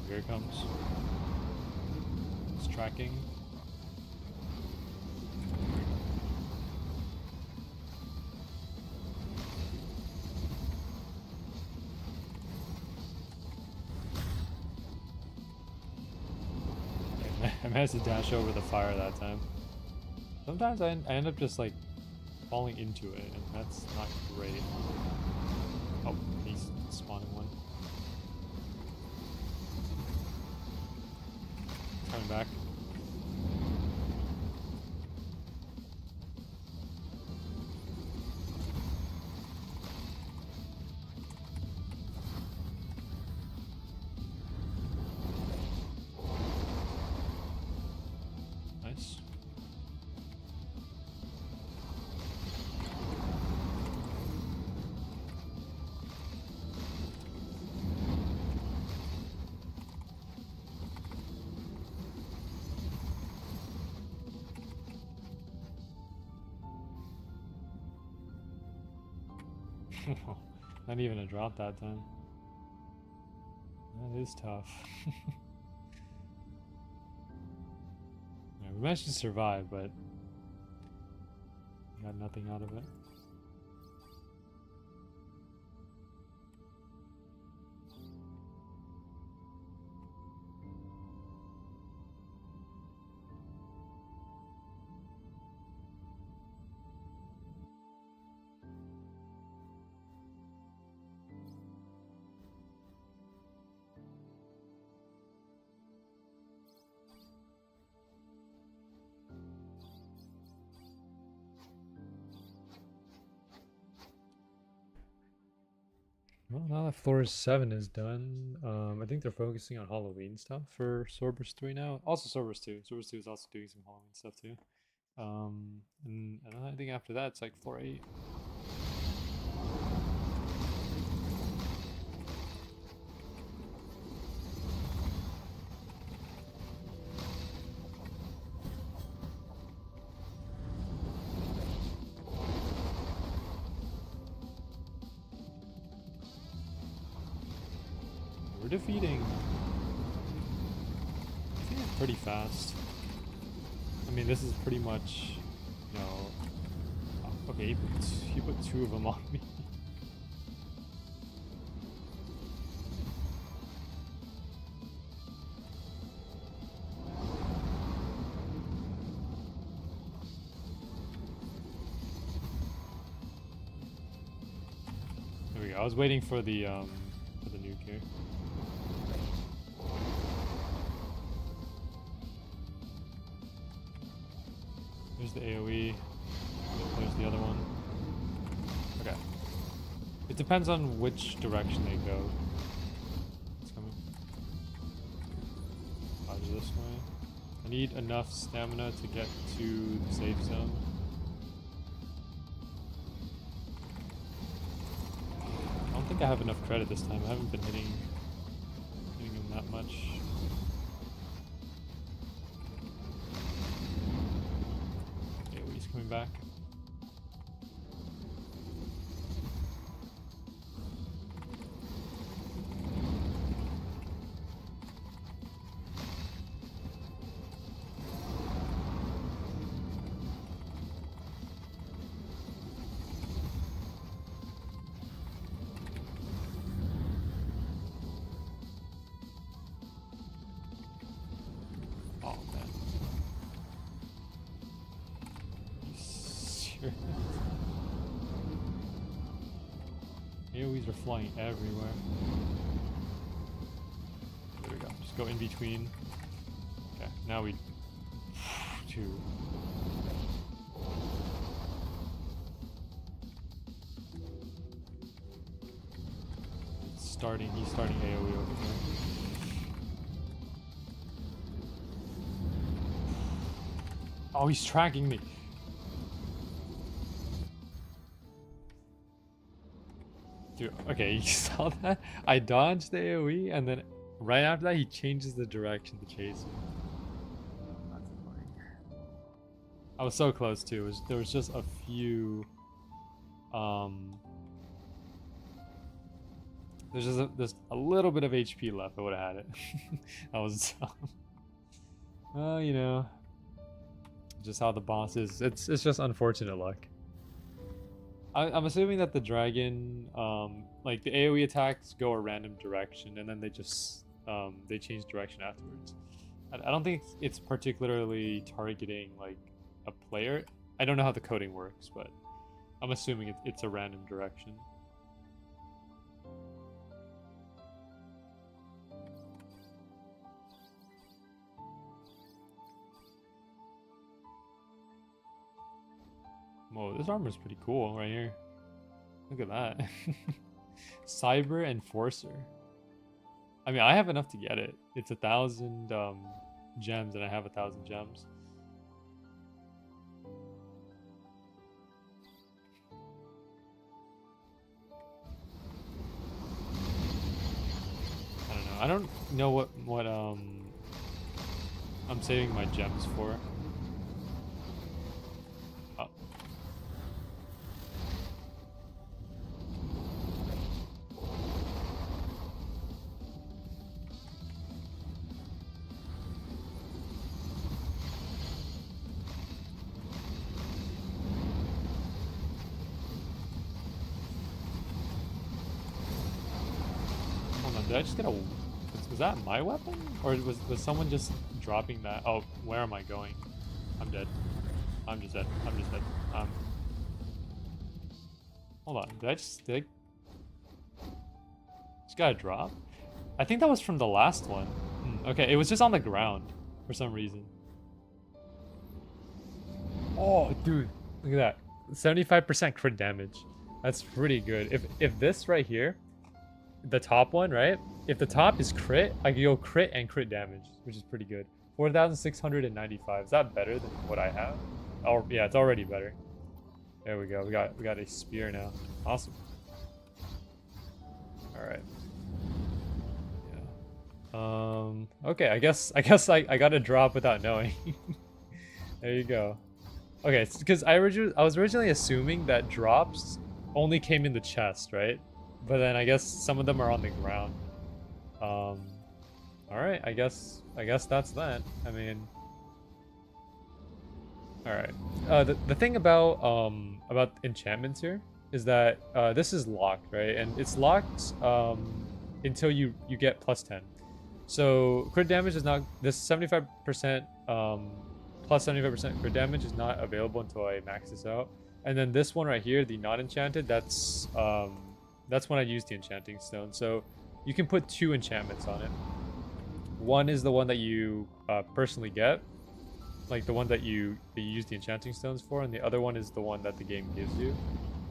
Here it comes. It's tracking. I managed to dash over the fire that time. Sometimes I end up just like falling into it, and that's not great. Oh, he's spawning one. Coming back. Nice. Not even a drop that time. That is tough. Yeah, we managed to survive, but got nothing out of it. Well, now that floor 7 is done, I think they're focusing on Halloween stuff for Swordburst 3 now. Also Swordburst 2. Swordburst 2 is also doing some Halloween stuff too. And I think after that it's like floor 8. We're defeating. I think it's pretty fast. I mean, this is pretty much, you know. Okay, he put 2 of them on me. There we go. I was waiting for the nuke here. There's the AoE. There's the other one. Okay. It depends on which direction they go. It's coming. Dodge this way. I need enough stamina to get to the safe zone. I don't think I have enough credit this time. I haven't been hitting him that much. AoE's coming back. Oh man. AoEs are flying everywhere. There we go. Just go in between. Okay, now we... 2. He's starting AoE over here. Oh, he's tracking me. Dude, okay, you saw that? I dodged the AoE, and then right after that, he changes the direction to chase me. That's annoying. I was so close too. There was just a few. There's just a little bit of HP left. I would have had it. That was dumb. You know, just how the boss is. It's just unfortunate luck. I'm assuming that the dragon, like the AoE attacks go a random direction, and then they just they change direction afterwards. I don't think it's particularly targeting like a player. I don't know how the coding works, but I'm assuming it's a random direction. Whoa, this armor is pretty cool right here. Look at that. Cyber Enforcer. I mean, I have enough to get it. It's 1,000 gems, and I have 1,000 gems. I don't know. I don't know what I'm saving my gems for. Did I just get a... Was that my weapon? Or was someone just dropping that? Oh, where am I going? I'm dead. I'm just dead. I'm just dead. Hold on. Did I just got a drop? I think that was from the last one. Okay, it was just on the ground for some reason. Oh, dude. Look at that. 75% crit damage. That's pretty good. If this right here... The top one, right? If the top is crit, I can go crit and crit damage, which is pretty good. 4,695. Is that better than what I have? Oh, yeah, it's already better. There we go. We got a spear now. Awesome. All right. Yeah. Okay. I guess I got a drop without knowing. There you go. Okay, because I was originally assuming that drops only came in the chest, right? But then I guess some of them are on the ground. All right, I guess that's that. I mean, all right. The thing about enchantments here is that this is locked, right? And it's locked until you get plus 10. So crit damage is not this 75% plus 75% crit damage is not available until I max this out. And then this one right here, the not enchanted, that's when I use the enchanting stone. So you can put 2 enchantments on it. One is the one that you personally get, like the one that you use the enchanting stones for, and the other one is the one that the game gives you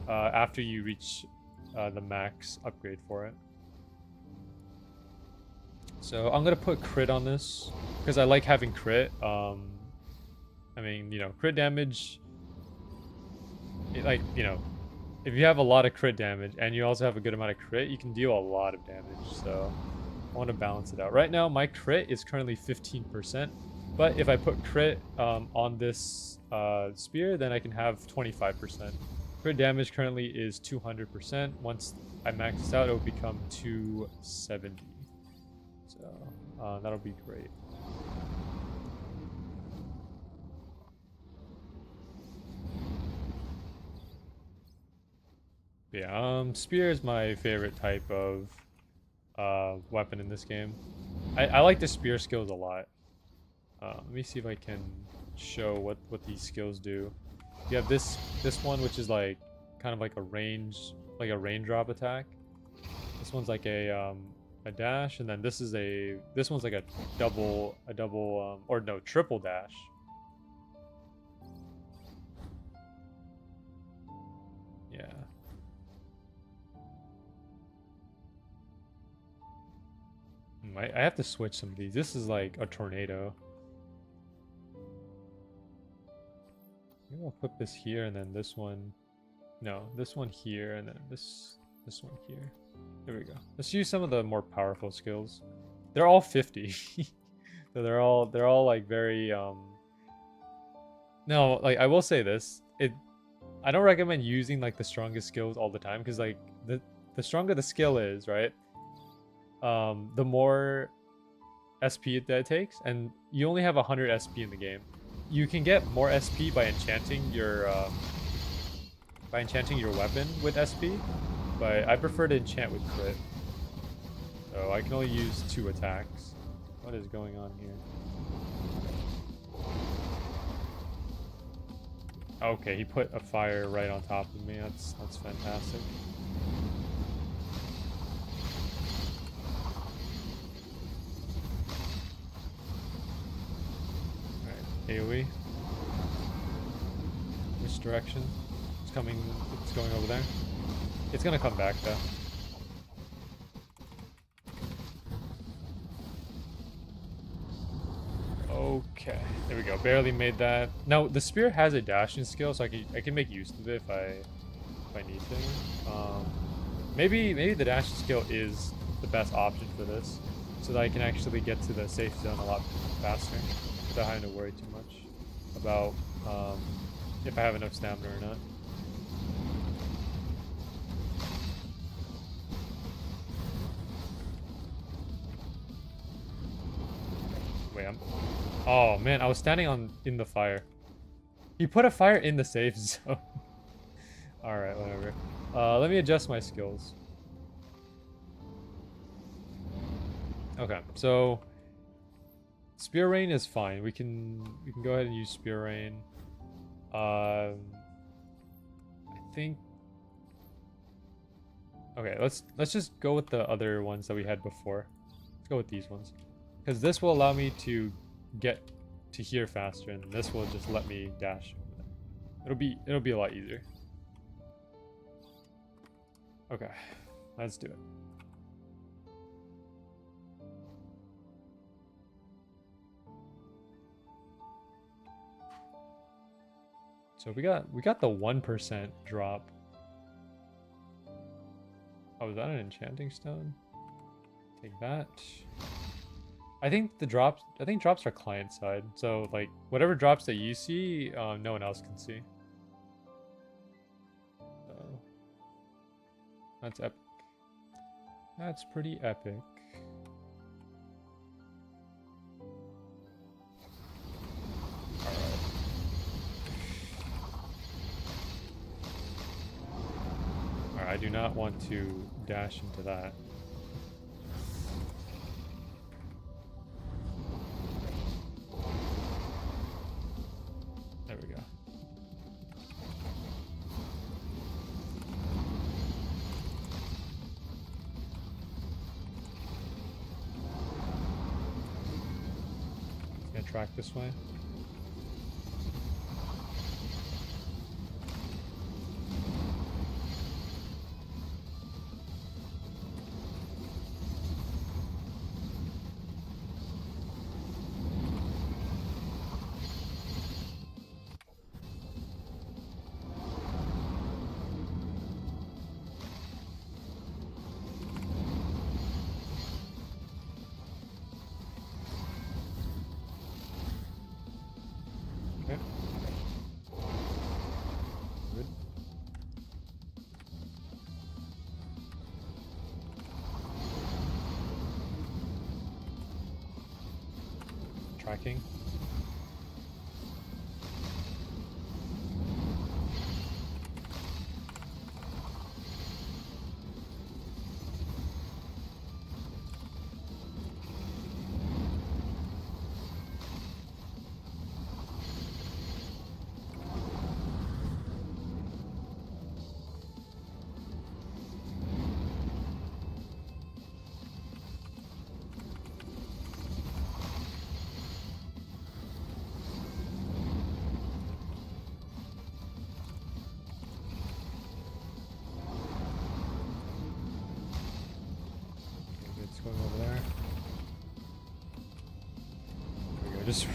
after you reach the max upgrade for it. So I'm gonna put crit on this because I like having crit. I mean, you know, crit damage. Like, you know, if you have a lot of crit damage and you also have a good amount of crit, you can deal a lot of damage. So I want to balance it out. Right now, my crit is currently 15%, but if I put crit on this spear, then I can have 25%. Crit damage currently is 200%. Once I max this out, it will become 270. So that'll be great. Yeah, spear is my favorite type of weapon in this game. I like the spear skills a lot. Let me see if I can show what these skills do. You have this one, which is like kind of like a raindrop attack. This one's like a dash, and then this one's like a double or no, triple dash. Yeah. I have to switch some of these. This is like a tornado. Maybe I'll put this here and then this one. No, this one here and then this one here. There we go. Let's use some of the more powerful skills. They're all 50. So they're all like very No, like I will say this. I don't recommend using like the strongest skills all the time because like the stronger the skill is, right? The more SP that it takes, and you only have 100 SP in the game. You can get more SP by enchanting your weapon with SP, but I prefer to enchant with crit. So I can only use 2 attacks. What is going on here? Okay, he put a fire right on top of me. That's fantastic. AoE. Which direction? It's coming. It's going over there. It's gonna come back though. Okay, there we go. Barely made that. Now the spear has a dashing skill, so I can make use of it if I need to. Maybe the dashing skill is the best option for this, so that I can actually get to the safe zone a lot faster without having to worry too much about if I have enough stamina or not. Wait, oh man, I was standing in the fire. He put a fire in the safe zone. Alright, whatever. Let me adjust my skills. Okay, so Spear Rain is fine. We can go ahead and use Spear Rain. I think. Okay, let's just go with the other ones that we had before. Let's go with these ones, because this will allow me to get to here faster, and this will just let me dash over there. It'll be a lot easier. Okay, let's do it. So we got the 1% drop. Oh, is that an enchanting stone? Take that. I think drops are client side. So like whatever drops that you see, no one else can see. So that's epic. That's pretty epic. do not want to dash into that. There we go. Gonna track this way. Good. Tracking. It's going over there. There we go. Just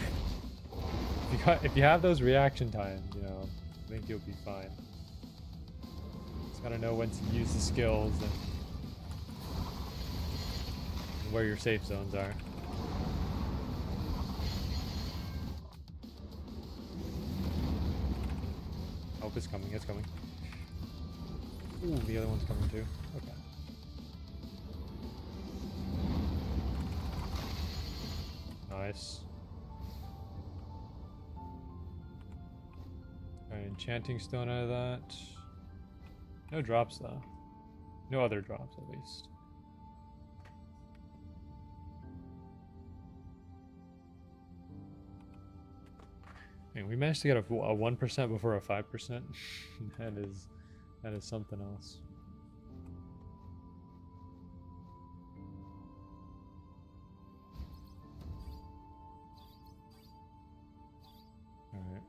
if you have those reaction times, you know, I think you'll be fine. Just gotta know when to use the skills and where your safe zones are. Oh, it's coming. It's coming. Ooh, the other one's coming too. Okay. Nice. Alright, enchanting stone out of that. No drops though. No other drops at least. And we managed to get a 1% before a 5%. that is something else. Alright.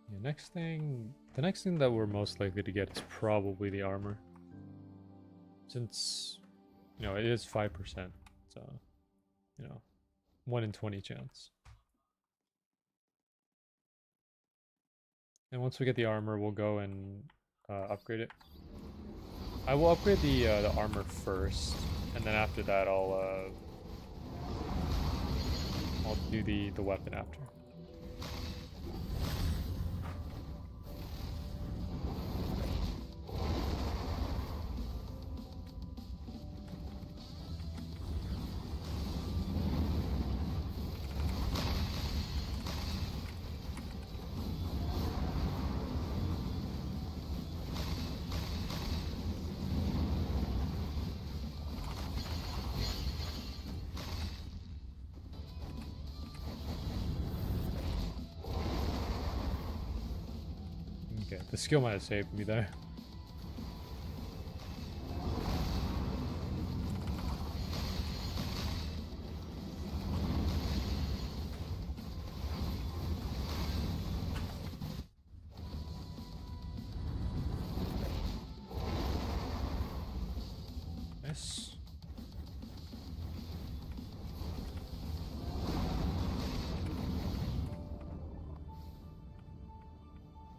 Yeah, the next thing that we're most likely to get is probably the armor. Since, you know, it is 5%, so, you know, 1 in 20 chance. And once we get the armor, we'll go and upgrade it. I will upgrade the armor first, and then after that I'll do the weapon after. Okay, the skill might have saved me there. Nice.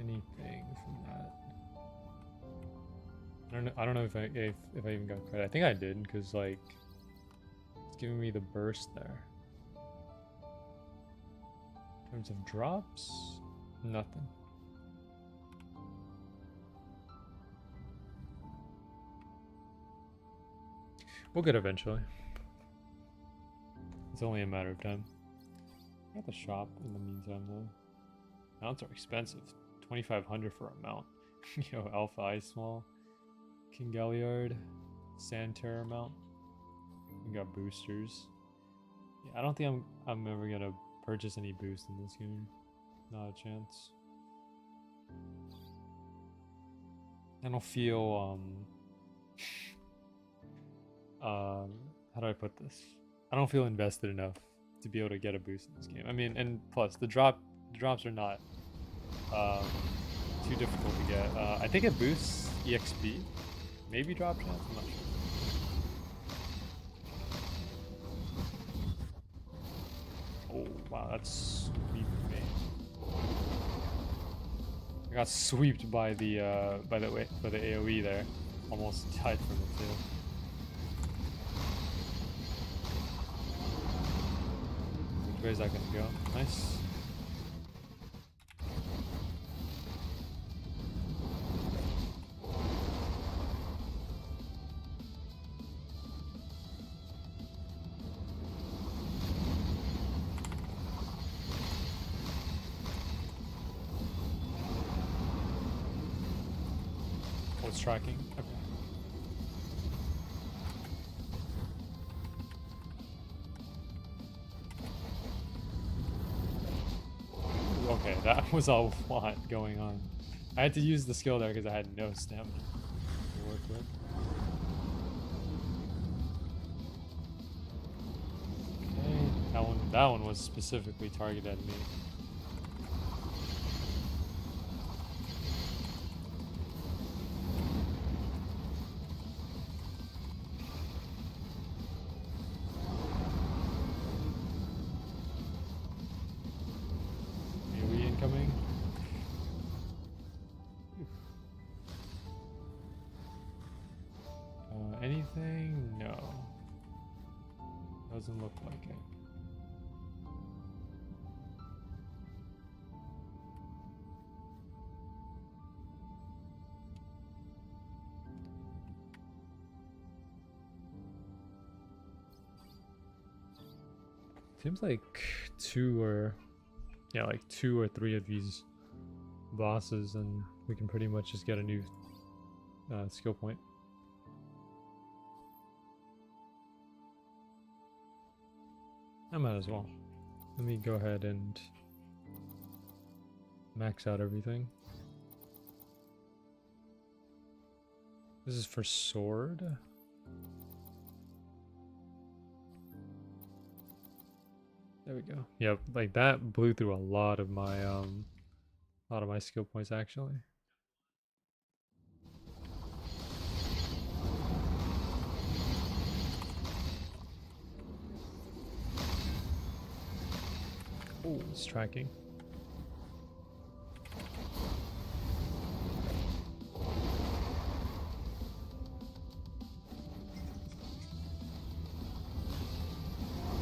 Anything from that? I don't know if I even got credit. I think I did because like it's giving me the burst there. In terms of drops, nothing. We'll get eventually. It's only a matter of time. I got the shop in the meantime though. Mounts are expensive. 2,500 for a mount. Yo, Alpha Ice Small. King Galliard. Sand Terror mount. We got boosters. Yeah, I don't think I'm ever gonna purchase any boost in this game. Not a chance. I don't feel how do I put this? I don't feel invested enough to be able to get a boost in this game. I mean, and plus the drops are not too difficult to get. I think it boosts EXP, maybe drop chance. I'm not sure. Oh wow, that's sweep me. I got sweeped by the AOE there. Almost died from it too. Which way is that gonna go? Nice. It's tracking. Okay. Okay, that was a lot going on. I had to use the skill there because I had no stamina to work with. Okay, that one was specifically targeted at me. Coming. Anything? No. Doesn't look like it. Seems like two or three of these bosses and we can pretty much just get a new skill point. I might as well. Let me go ahead and max out everything. This is for sword. There we go. Yep, like that blew through a lot of my skill points actually. Oh, it's tracking.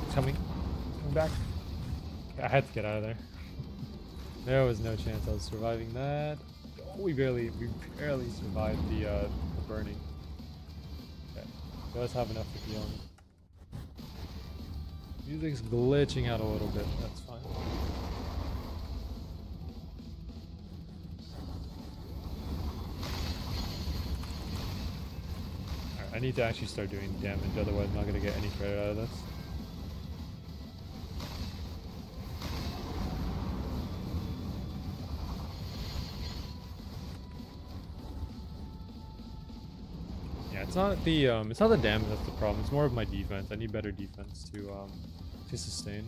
It's coming. Back. I had to get out of there. There was no chance I was surviving that. Oh, we barely survived the burning. Okay, does have enough to heal. Music's glitching out a little bit. That's fine. Alright, I need to actually start doing damage, otherwise I'm not gonna get any credit out of this. It's not the damage that's the problem. It's more of my defense. I need better defense to sustain.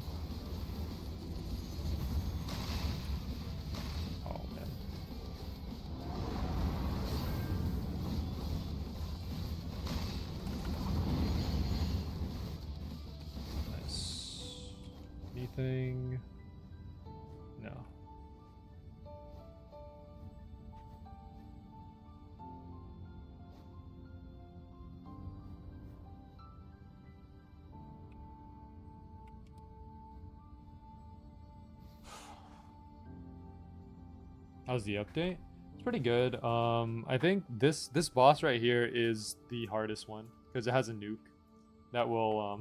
Oh man. Nice. Anything? No. How's the update? It's pretty good. I think this boss right here is the hardest one because it has a nuke that will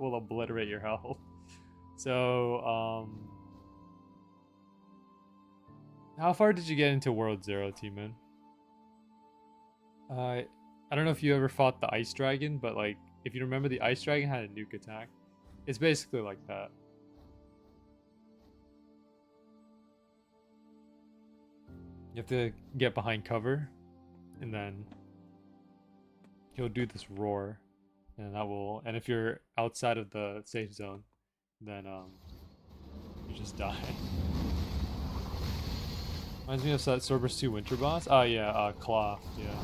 will obliterate your health. So, how far did you get into World Zero, T-Man? I don't know if you ever fought the Ice Dragon, but like, if you remember, the Ice Dragon had a nuke attack. It's basically like that. You have to get behind cover, and then he'll do this roar, and that will. And if you're outside of the safe zone, then you just die. Reminds me of that Swordburst 2 Winter Boss. Oh yeah, Cloth. Yeah.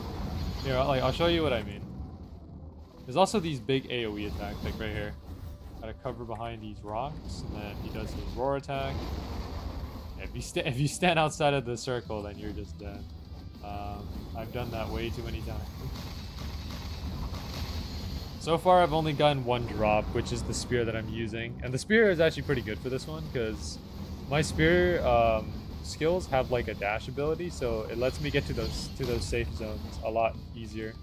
Here, I'll show you what I mean. There's also these big AoE attacks, like right here. Gotta cover behind these rocks, and then he does his roar attack. If you stand outside of the circle, then you're just dead. I've done that way too many times. So far, I've only gotten one drop, which is the spear that I'm using, and the spear is actually pretty good for this one because my spear skills have like a dash ability, so it lets me get to those safe zones a lot easier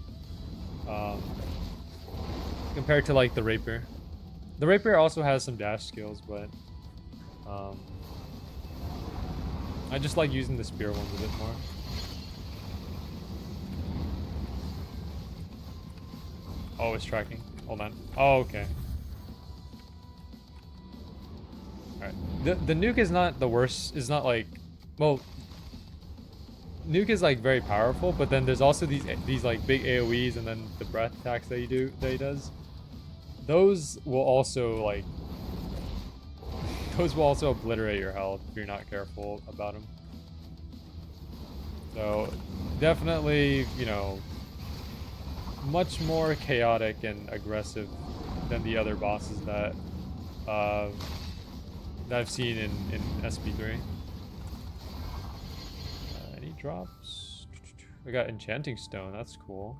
compared to like the rapier. The rapier also has some dash skills, but I just like using the spear ones a bit more. Oh, it's tracking. Hold on. Oh, okay. Alright. The nuke is not the worst. Is not like, well, nuke is like very powerful, but then there's also these like big AoEs and then the breath attacks that he does. Those will also like, those will also obliterate your health if you're not careful about them. So definitely, you know, much more chaotic and aggressive than the other bosses that I've seen in SP3. Any drops? I got Enchanting Stone. That's cool.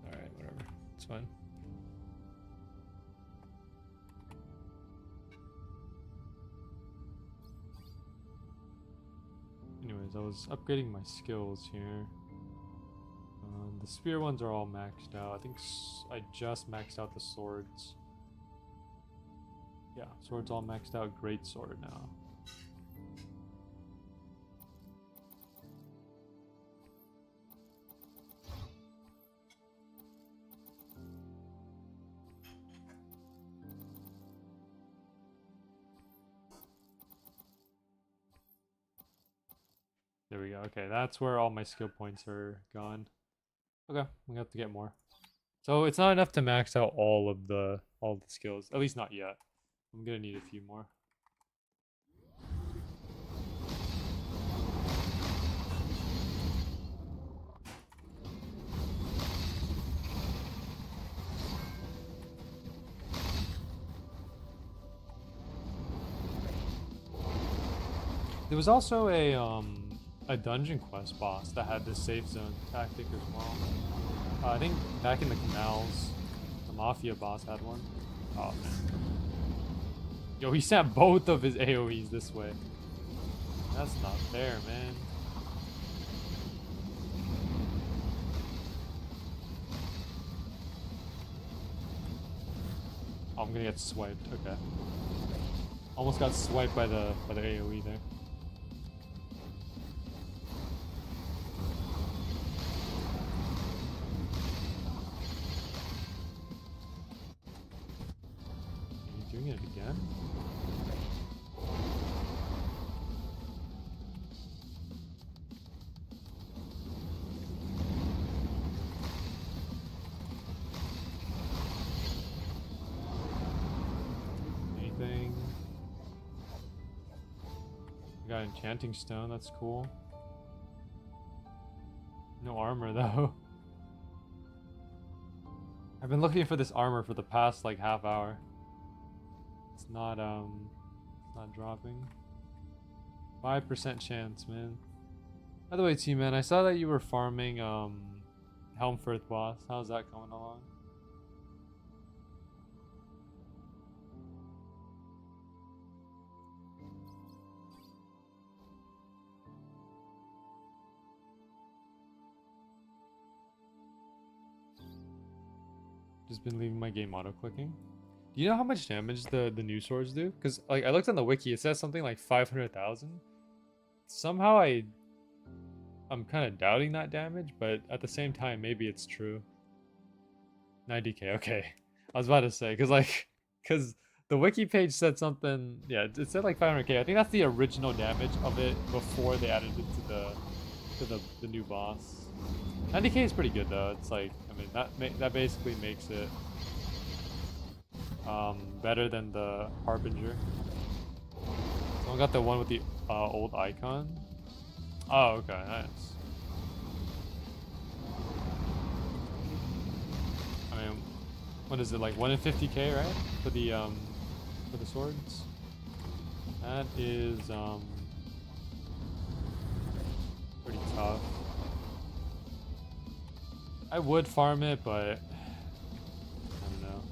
All right, whatever. It's fine. Anyways, I was upgrading my skills here. The spear ones are all maxed out. I think I just maxed out the swords. Yeah, swords all maxed out. Great sword now. There we go. Okay, that's where all my skill points are gone. Okay, we have to get more. So it's not enough to max out all the skills. At least not yet. I'm gonna need a few more. There was also a dungeon quest boss that had this safe zone tactic as well. I think back in the canals, the Mafia boss had one. Oh man. Yo, he sent both of his AoEs this way. That's not fair, man. Oh, I'm gonna get swiped. Okay. Almost got swiped by the AoE there. Doing it again? Anything? We got Enchanting Stone, that's cool. No armor though. I've been looking for this armor for the past like half hour. It's not dropping. 5% chance, man. By the way, T-Man, I saw that you were farming Helmfirth boss. How's that coming along? Just been leaving my game auto-clicking. Do you know how much damage the new swords do? Because like I looked on the wiki, it says something like 500,000. Somehow I'm kind of doubting that damage, but at the same time, maybe it's true. 90k, okay. I was about to say, because the wiki page said something, yeah, it said like 500k. I think that's the original damage of it before they added it to the new boss. 90k is pretty good though. It's like, I mean, that basically makes it better than the Harbinger. Someone got the one with the old icon. Oh, okay, nice. I mean, what is it, like 1 in 50k, right? For the swords? That is pretty tough. I would farm it, but I don't know.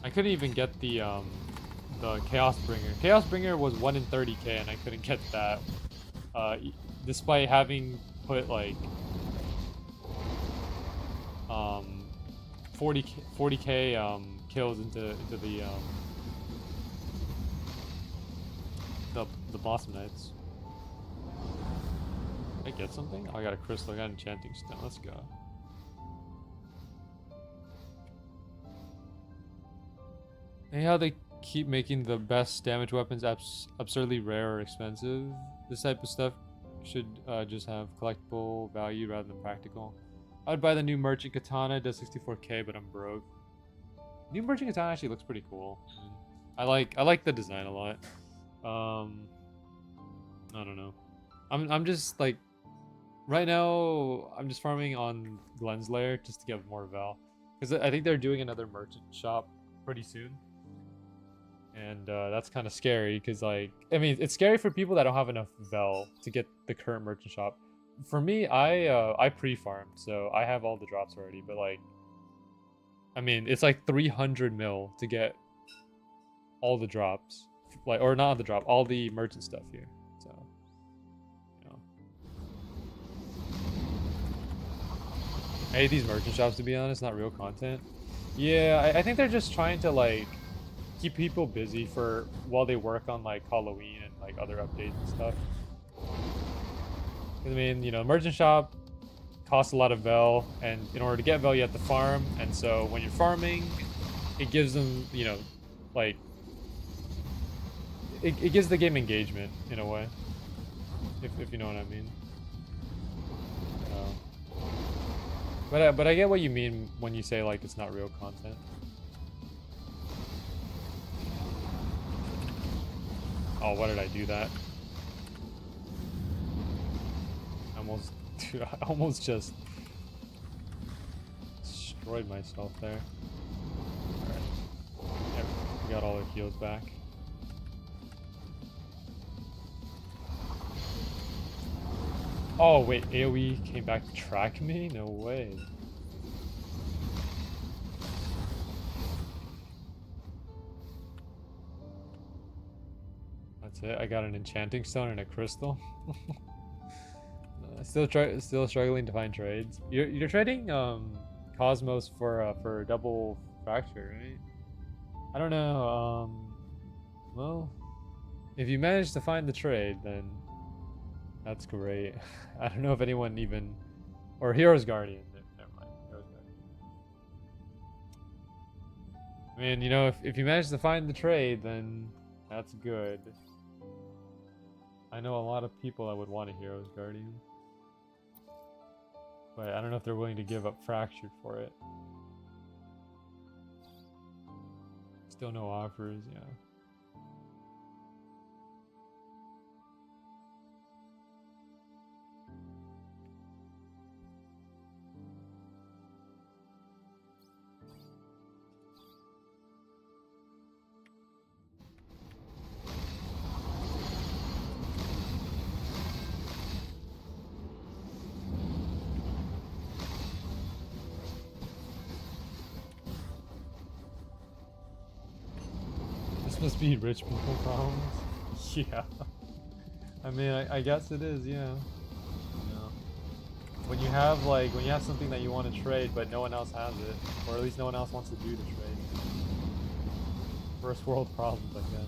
I couldn't even get the Chaos Bringer. Chaos Bringer was 1 in 30k, and I couldn't get that, despite having put like 40k kills into the Blossom Knights. Did I get something? Oh, I got a crystal. I got an enchanting stone. Let's go. Hey, how they keep making the best damage weapons absurdly rare or expensive. This type of stuff should just have collectible value rather than practical. I would buy the new Merchant Katana. It does 64k, but I'm broke. New Merchant Katana actually looks pretty cool. I like the design a lot. I don't know. I'm just like, right now I'm just farming on Glenn's Lair just to get more Val, because I think they're doing another merchant shop pretty soon, and that's kind of scary because, like, I mean, it's scary for people that don't have enough Val to get the current merchant shop. For me, I pre-farmed, so I have all the drops already, but like, I mean, it's like 300 mil to get all the drops, like, or not the drop, all the merchant stuff here. So, you know, I hate these merchant shops, to be honest. Not real content. Yeah, I think they're just trying to like keep people busy for while they work on like Halloween and like other updates and stuff. I mean, you know, merchant shop costs a lot of Vel, and in order to get Vel, you have to farm. And so when you're farming, it gives them, you know, like, it gives the game engagement in a way, if you know what I mean. But I get what you mean when you say like it's not real content. Oh, why did I do that? Dude, I almost just destroyed myself there. Alright. Yeah, we got all our heals back. Oh, wait, AoE came back to track me? No way. That's it? I got an enchanting stone and a crystal? Still struggling to find trades. You're trading Cosmos for double fracture, right? I don't know. Well, if you manage to find the trade, then that's great. I don't know if anyone even, or Hero's Guardian. Never mind. Hero's Guardian. I mean, you know, if you manage to find the trade, then that's good. I know a lot of people that would want a Hero's Guardian. But I don't know if they're willing to give up Fractured for it. Still no offers, yeah. Must be rich people problems. Yeah. I mean, I guess it is, yeah. when you have something that you want to trade but no one else has it, or at least no one else wants to do the trade. First world problems, I guess.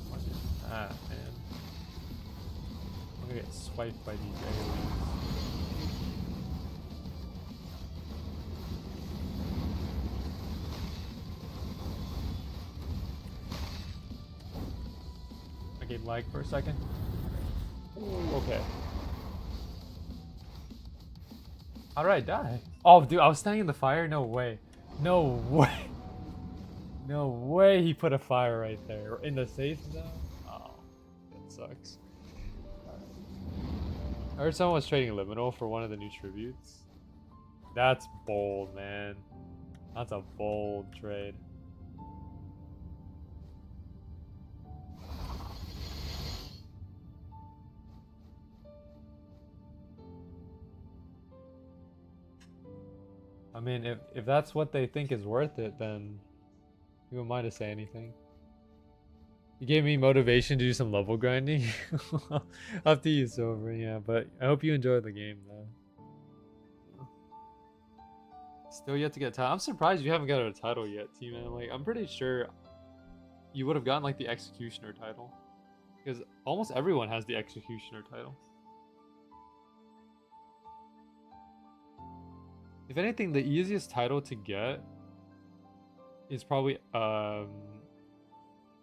What is that, man? I'm gonna get swiped by these aliens. Game lag for a second. Ooh, okay. How did I die? Oh, dude, I was standing in the fire? No way. No way. No way he put a fire right there. In the safe zone? Oh, that sucks. I heard someone was trading liminal for one of the new tributes. That's bold, man. That's a bold trade. I mean, if that's what they think is worth it, then who am I to say anything? You gave me motivation to do some level grinding. After you sober, yeah. But I hope you enjoyed the game, though. Still yet to get a title. I'm surprised you haven't got a title yet, T-Man. Like, I'm pretty sure you would have gotten like the Executioner title, because almost everyone has the Executioner title. If anything, the easiest title to get is probably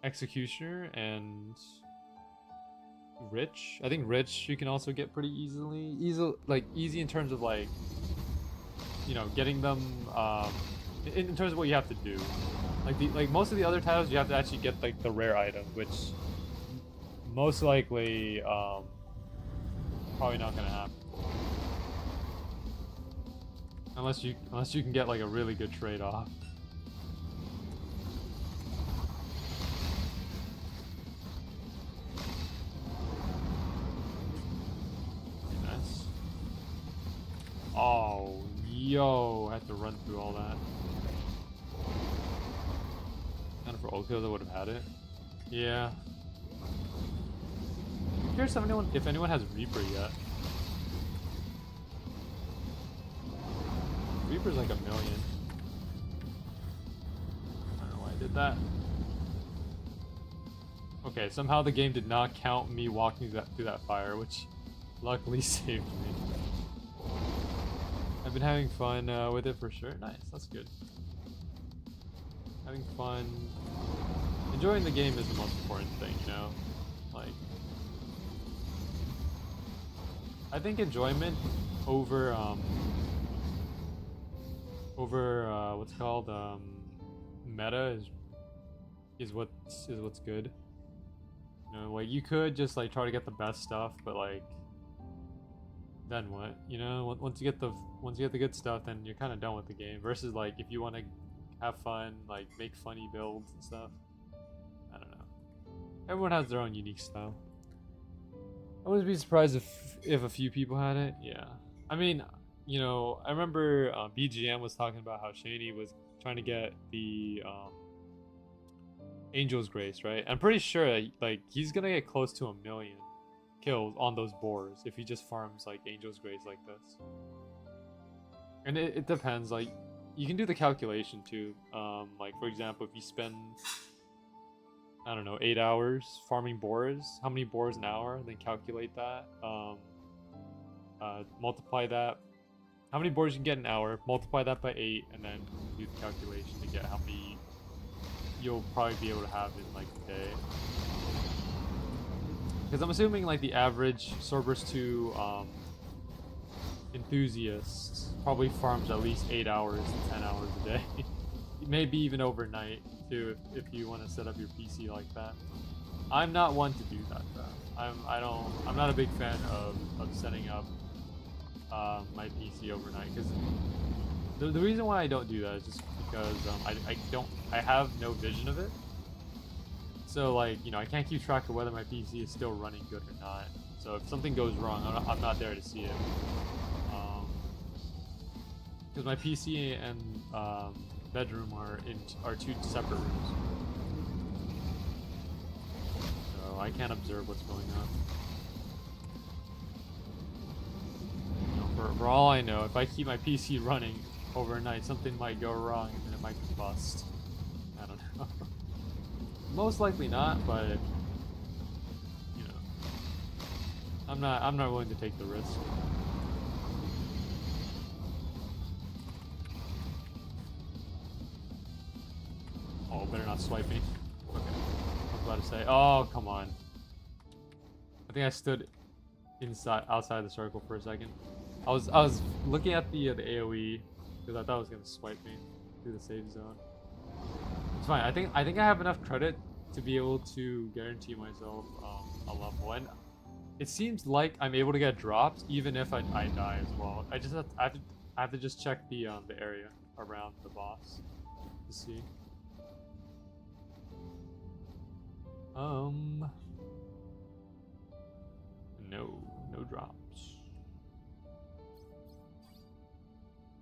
Executioner and Rich. I think Rich you can also get pretty easily. Easy in terms of like, you know, getting them in terms of what you have to do. Like most of the other titles you have to actually get like the rare item, which most likely probably not gonna happen. Unless you can get like a really good trade-off. Nice. Oh, yo, I had to run through all that. Kind of for old kills I would have had it. Yeah. I'm curious if anyone has Reaper yet. Reaper's like 1 million. I don't know why I did that. Okay, somehow the game did not count me walking through that fire, which luckily saved me. I've been having fun with it for sure. Nice, that's good. Having fun. Enjoying the game is the most important thing, you know? Like, I think enjoyment over what's called meta is what's good. You know, like you could just like try to get the best stuff, but like then what? You know, once you get the good stuff, then you're kind of done with the game. Versus like if you want to have fun, like make funny builds and stuff. I don't know. Everyone has their own unique style. I wouldn't be surprised if a few people had it. Yeah, I mean. You know, I remember BGM was talking about how Shani was trying to get the Angel's Grace, right? I'm pretty sure like he's gonna get close to 1 million kills on those boars if he just farms like Angel's Grace like this. And it depends. Like you can do the calculation too. Like for example, if you spend I don't know 8 hours farming boars, how many boars an hour? Then calculate that. Multiply that. How many boards you can get an hour, multiply that by 8, and then do the calculation to get how many you'll probably be able to have in like a day. Because I'm assuming like the average Swordburst 2 enthusiast probably farms at least 8 hours to 10 hours a day. Maybe even overnight too if you want to set up your PC like that. I'm not one to do that though. I'm not a big fan of setting up my PC overnight, because the reason why I don't do that is just because I have no vision of it. So like, you know, I can't keep track of whether my PC is still running good or not. So if something goes wrong, I'm not there to see it. Because my PC and bedroom are two separate rooms. So I can't observe what's going on. You know, for all I know, if I keep my PC running overnight, something might go wrong and then it might bust. I don't know. Most likely not, but you know, I'm not willing to take the risk. Oh, better not swipe me. Okay. I was about to say, oh, come on. I think I stood outside the circle for a second. I was looking at the AOE because I thought it was gonna swipe me through the safe zone. It's fine. I think I have enough credit to be able to guarantee myself a level, and it seems like I'm able to get dropped even if I die as well. I have to just check the area around the boss to see. No drops.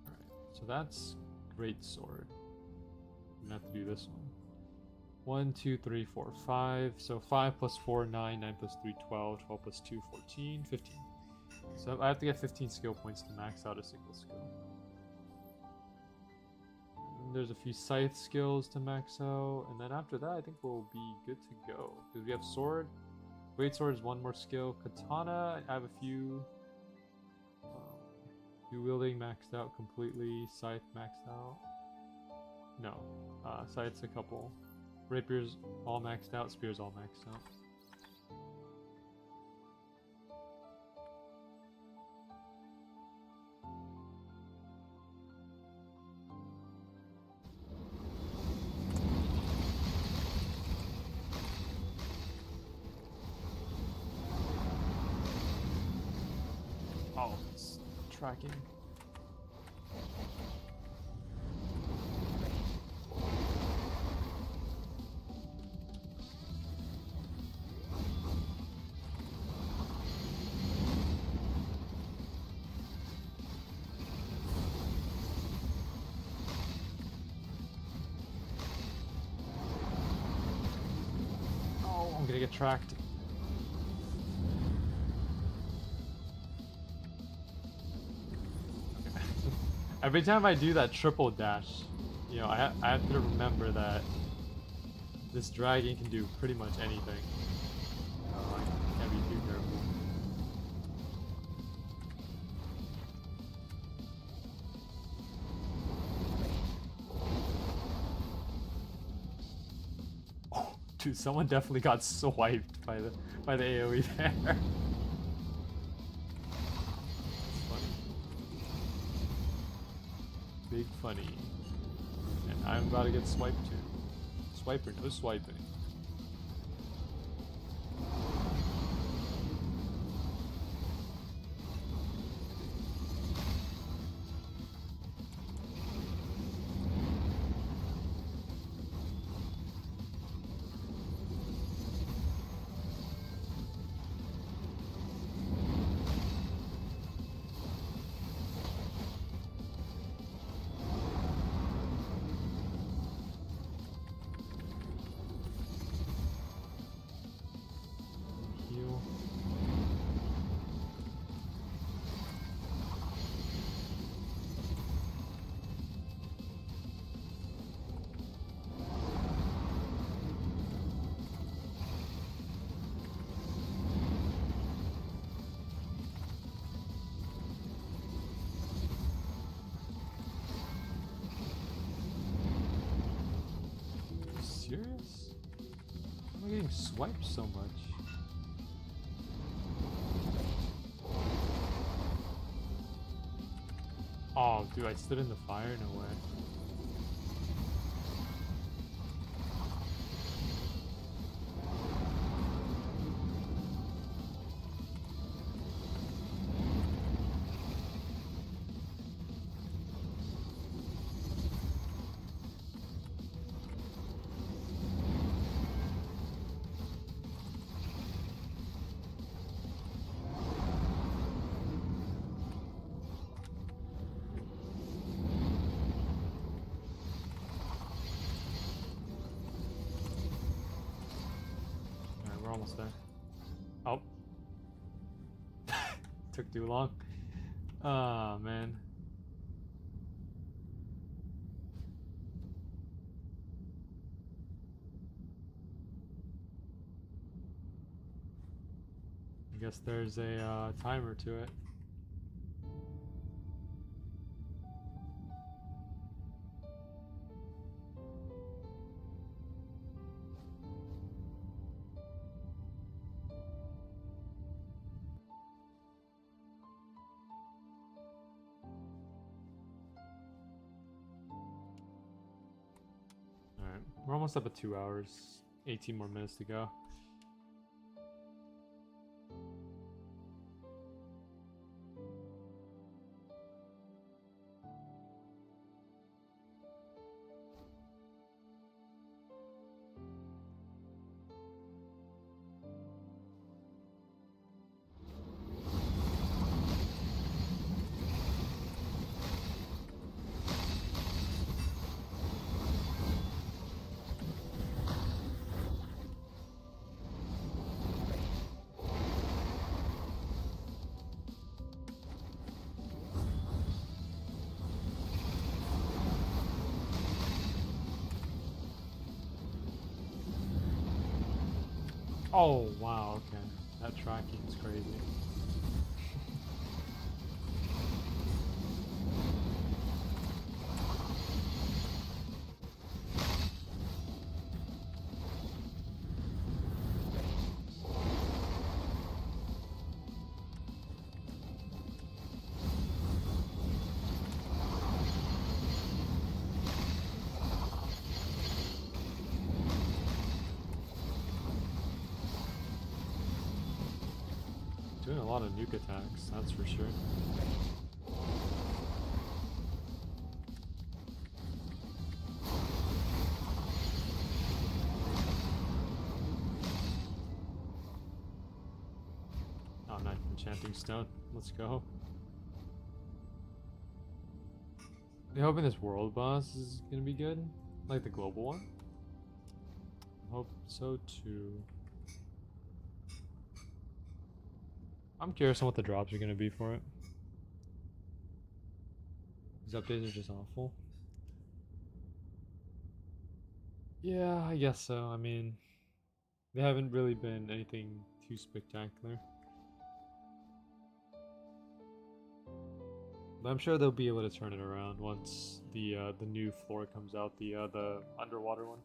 Alright, so that's great sword. I'm gonna have to do this one. 1, 2, 3, 4, 5. So 5 plus 4, 9, 9 plus 3, 12, 12 plus 2, 14, 15. So I have to get 15 skill points to max out a single skill. And there's a few scythe skills to max out, and then after that I think we'll be good to go. Because we have sword. Great sword is one more skill. Katana, I have a few. Dual wielding maxed out completely. Scythe maxed out. No. Scythe's a couple. Rapiers all maxed out. Spears all maxed out. Oh, it's tracking. Oh, I'm gonna get tracked. Every time I do that triple dash, you know, I have to remember that this dragon can do pretty much anything. I can't be too careful. Oh, dude, someone definitely got swiped by the AOE there. Big funny. And I'm about to get swiped too. Swipe or no swiping. Serious? Why am I getting swiped so much? Oh, dude, I stood in the fire? No way. almost there. Oh. Took too long. Ah, man. I guess there's a timer to it. Alright, we're almost up at 2 hours. 18 more minutes to go. Oh, wow, okay. That tracking is crazy. Doing a lot of nuke attacks, that's for sure. Oh, nice enchanting stone. Let's go. You hoping this world boss is gonna be good? Like the global one? I hope so too. I'm curious on what the drops are gonna be for it. These updates are just awful. Yeah, I guess so. I mean, they haven't really been anything too spectacular. But I'm sure they'll be able to turn it around once the new floor comes out, the underwater one.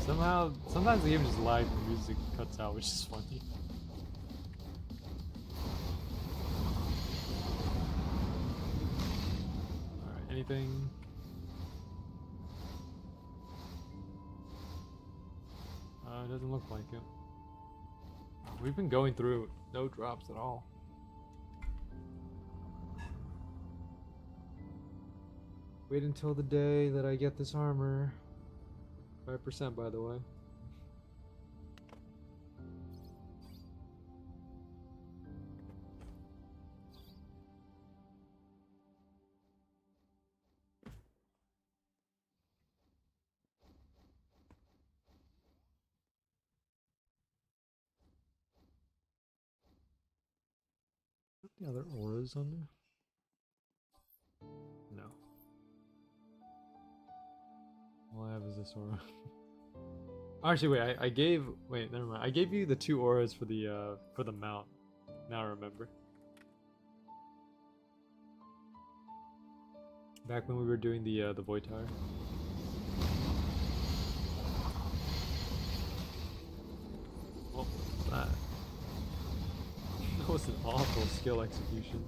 Somehow, sometimes the game just lags and the music cuts out, which is funny. Alright, anything? It doesn't look like it. We've been going through no drops at all. Wait until the day that I get this armor. 5% by the way. Any other auras on there? No. All I have is this aura. Actually, wait. I gave. Wait, never mind. I gave you the 2 auras for the mount. Now I remember. Back when we were doing the void tower. Oh, that. That was an awful skill execution.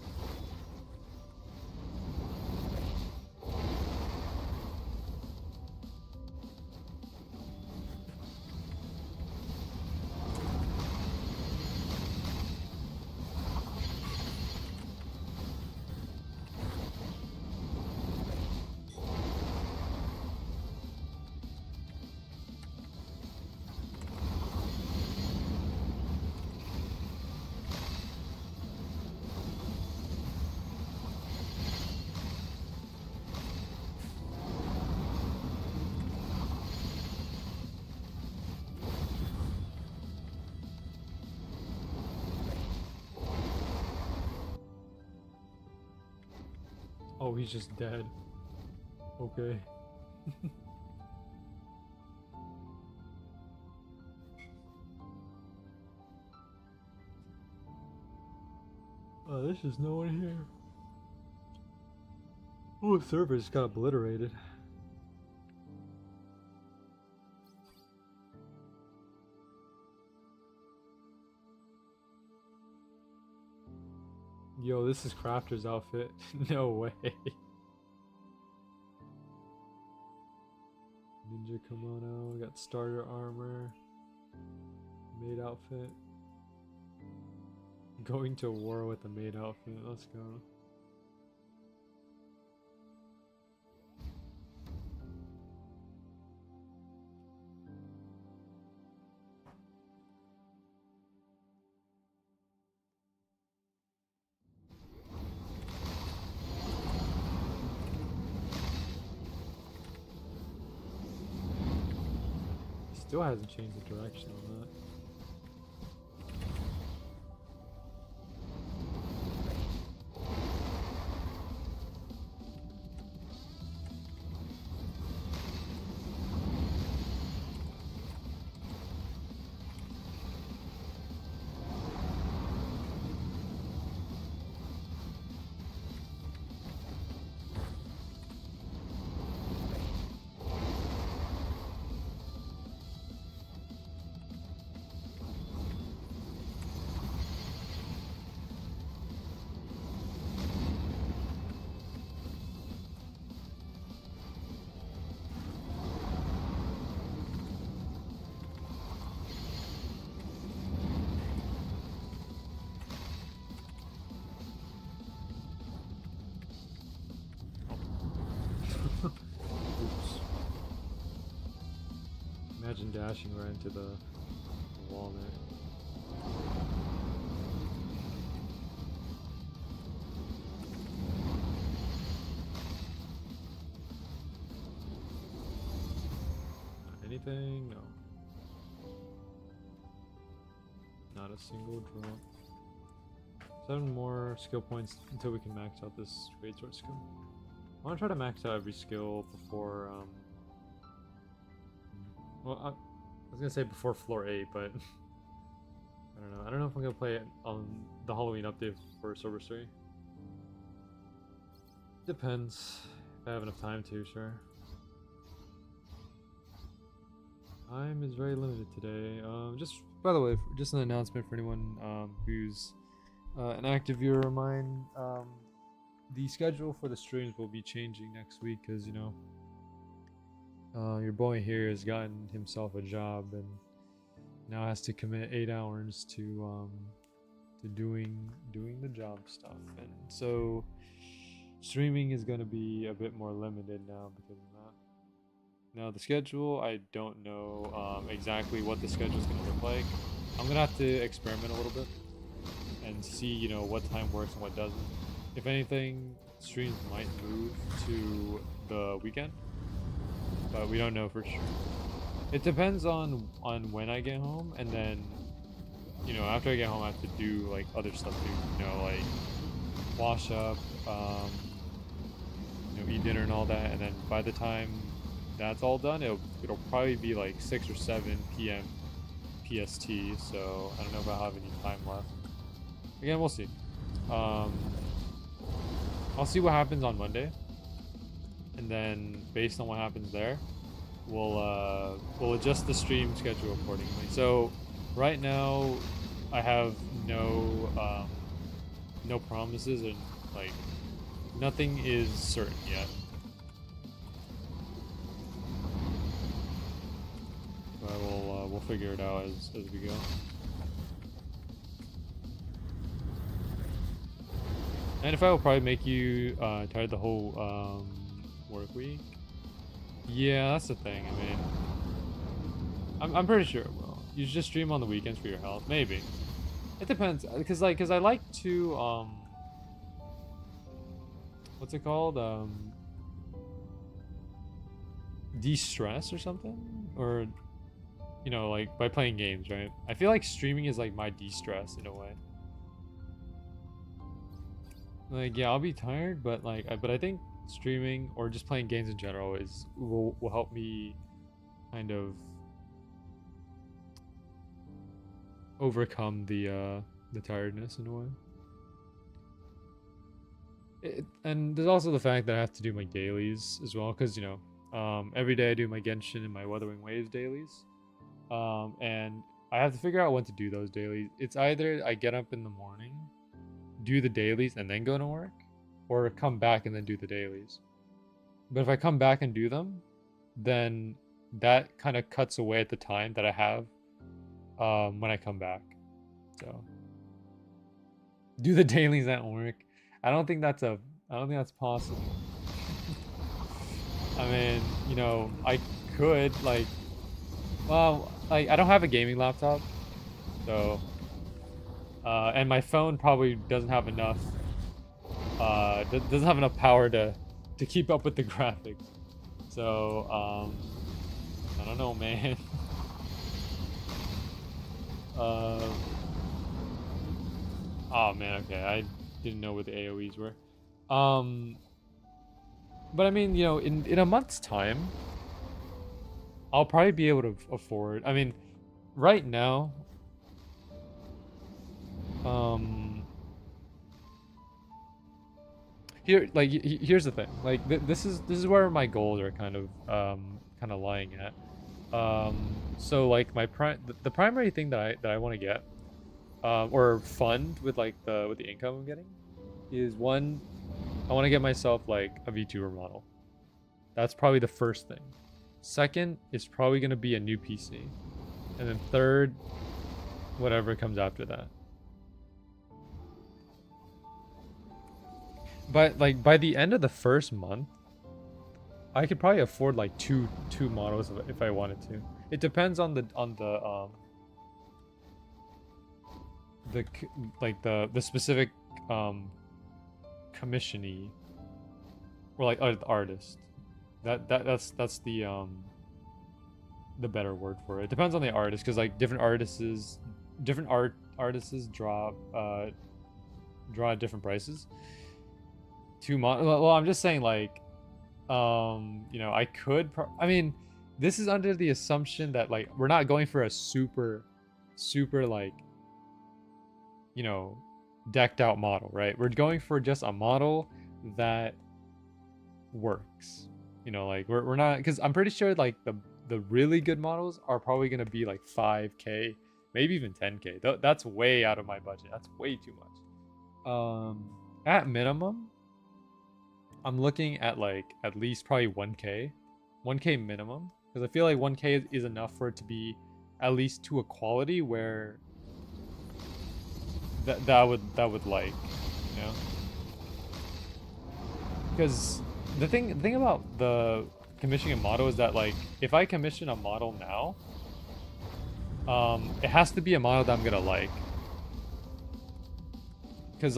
Oh, he's just dead. Okay. Oh, there's just no one here. Oh, the server just got obliterated. Yo, this is Crafter's outfit. No way. Ninja kimono, got starter armor, maid outfit. Going to war with the maid outfit, let's go. Still hasn't changed the direction on that. Oops. Imagine dashing right into the wall there. Anything? No. Not a single drop. 7 more skill points until we can max out this greatsword skill. I want to try to max out every skill before, well, I was gonna say before floor 8, but I don't know. I don't know if I'm gonna play it on the Halloween update for Swordburst 3. Depends. If I have enough time to, sure. Time is very limited today. Just by the way, just an announcement for anyone who's an active viewer of mine. The schedule for the streams will be changing next week because, you know, your boy here has gotten himself a job and now has to commit 8 hours to doing the job stuff, and so streaming is going to be a bit more limited now because of that. Now the schedule, I don't know exactly what the schedule is going to look like. I'm going to have to experiment a little bit and see, you know, what time works and what doesn't. If anything, streams might move to the weekend, but we don't know for sure. It depends on when I get home, and then, you know, after I get home I have to do like other stuff too, you know, like wash up, eat dinner and all that, and then by the time that's all done, it'll probably be like 6 or 7 p.m. PST. So I don't know if I'll have any time left. Again, we'll see. I'll see what happens on Monday, and then based on what happens there, we'll adjust the stream schedule accordingly. So right now, I have no promises, and like nothing is certain yet. But we'll figure it out as we go. And if I will probably make you tired the whole work week. Yeah, that's the thing. I mean, I'm pretty sure it will. You should just stream on the weekends for your health. Maybe. It depends, because I like to what's it called? De-stress or something, or like by playing games, right? I feel like streaming is like my de-stress in a way. Like, yeah, I'll be tired, but like, but I think streaming or just playing games in general will help me kind of overcome the tiredness in a way. And there's also the fact that I have to do my dailies as well, because every day I do my Genshin and my Wuthering Waves dailies, and I have to figure out when to do those dailies. It's either I get up in the morning, do the dailies, and then go to work, or come back and then do the dailies. But if I come back and do them, then that kind of cuts away at the time that I have when I come back. So do the dailies at work. I don't think that's possible. I mean, I could I don't have a gaming laptop, so and my phone probably doesn't have enough power to keep up with the graphics. So I don't know, man. Oh man, okay, I didn't know what the AoEs were. But I mean, in a month's time, I'll probably be able to afford. I mean, right now, here's the thing. Like, this is where my goals are kind of lying at. So like the primary thing that I want to get, or fund with like with the income I'm getting, is one, I want to get myself like a VTuber model. That's probably the first thing. Second is probably going to be a new PC. And then third, whatever comes after that. But like by the end of the first month, I could probably afford like two models if I wanted to. It depends on the specific commissionee, or like artist. That's the better word for it. It depends on the artist, because like different artists draw at different prices. Well, I'm just saying, like, I could. I mean, this is under the assumption that like we're not going for a super like, decked out model, right? We're going for just a model that works. Like we're not, because I'm pretty sure like the really good models are probably gonna be like 5K, maybe even 10K. That's way out of my budget. That's way too much. At minimum, I'm looking at like at least probably 1K minimum, because I feel like 1K is enough for it to be at least to a quality where that would like, because the thing about the commissioning a model is that like if I commission a model now, it has to be a model that I'm gonna like. Because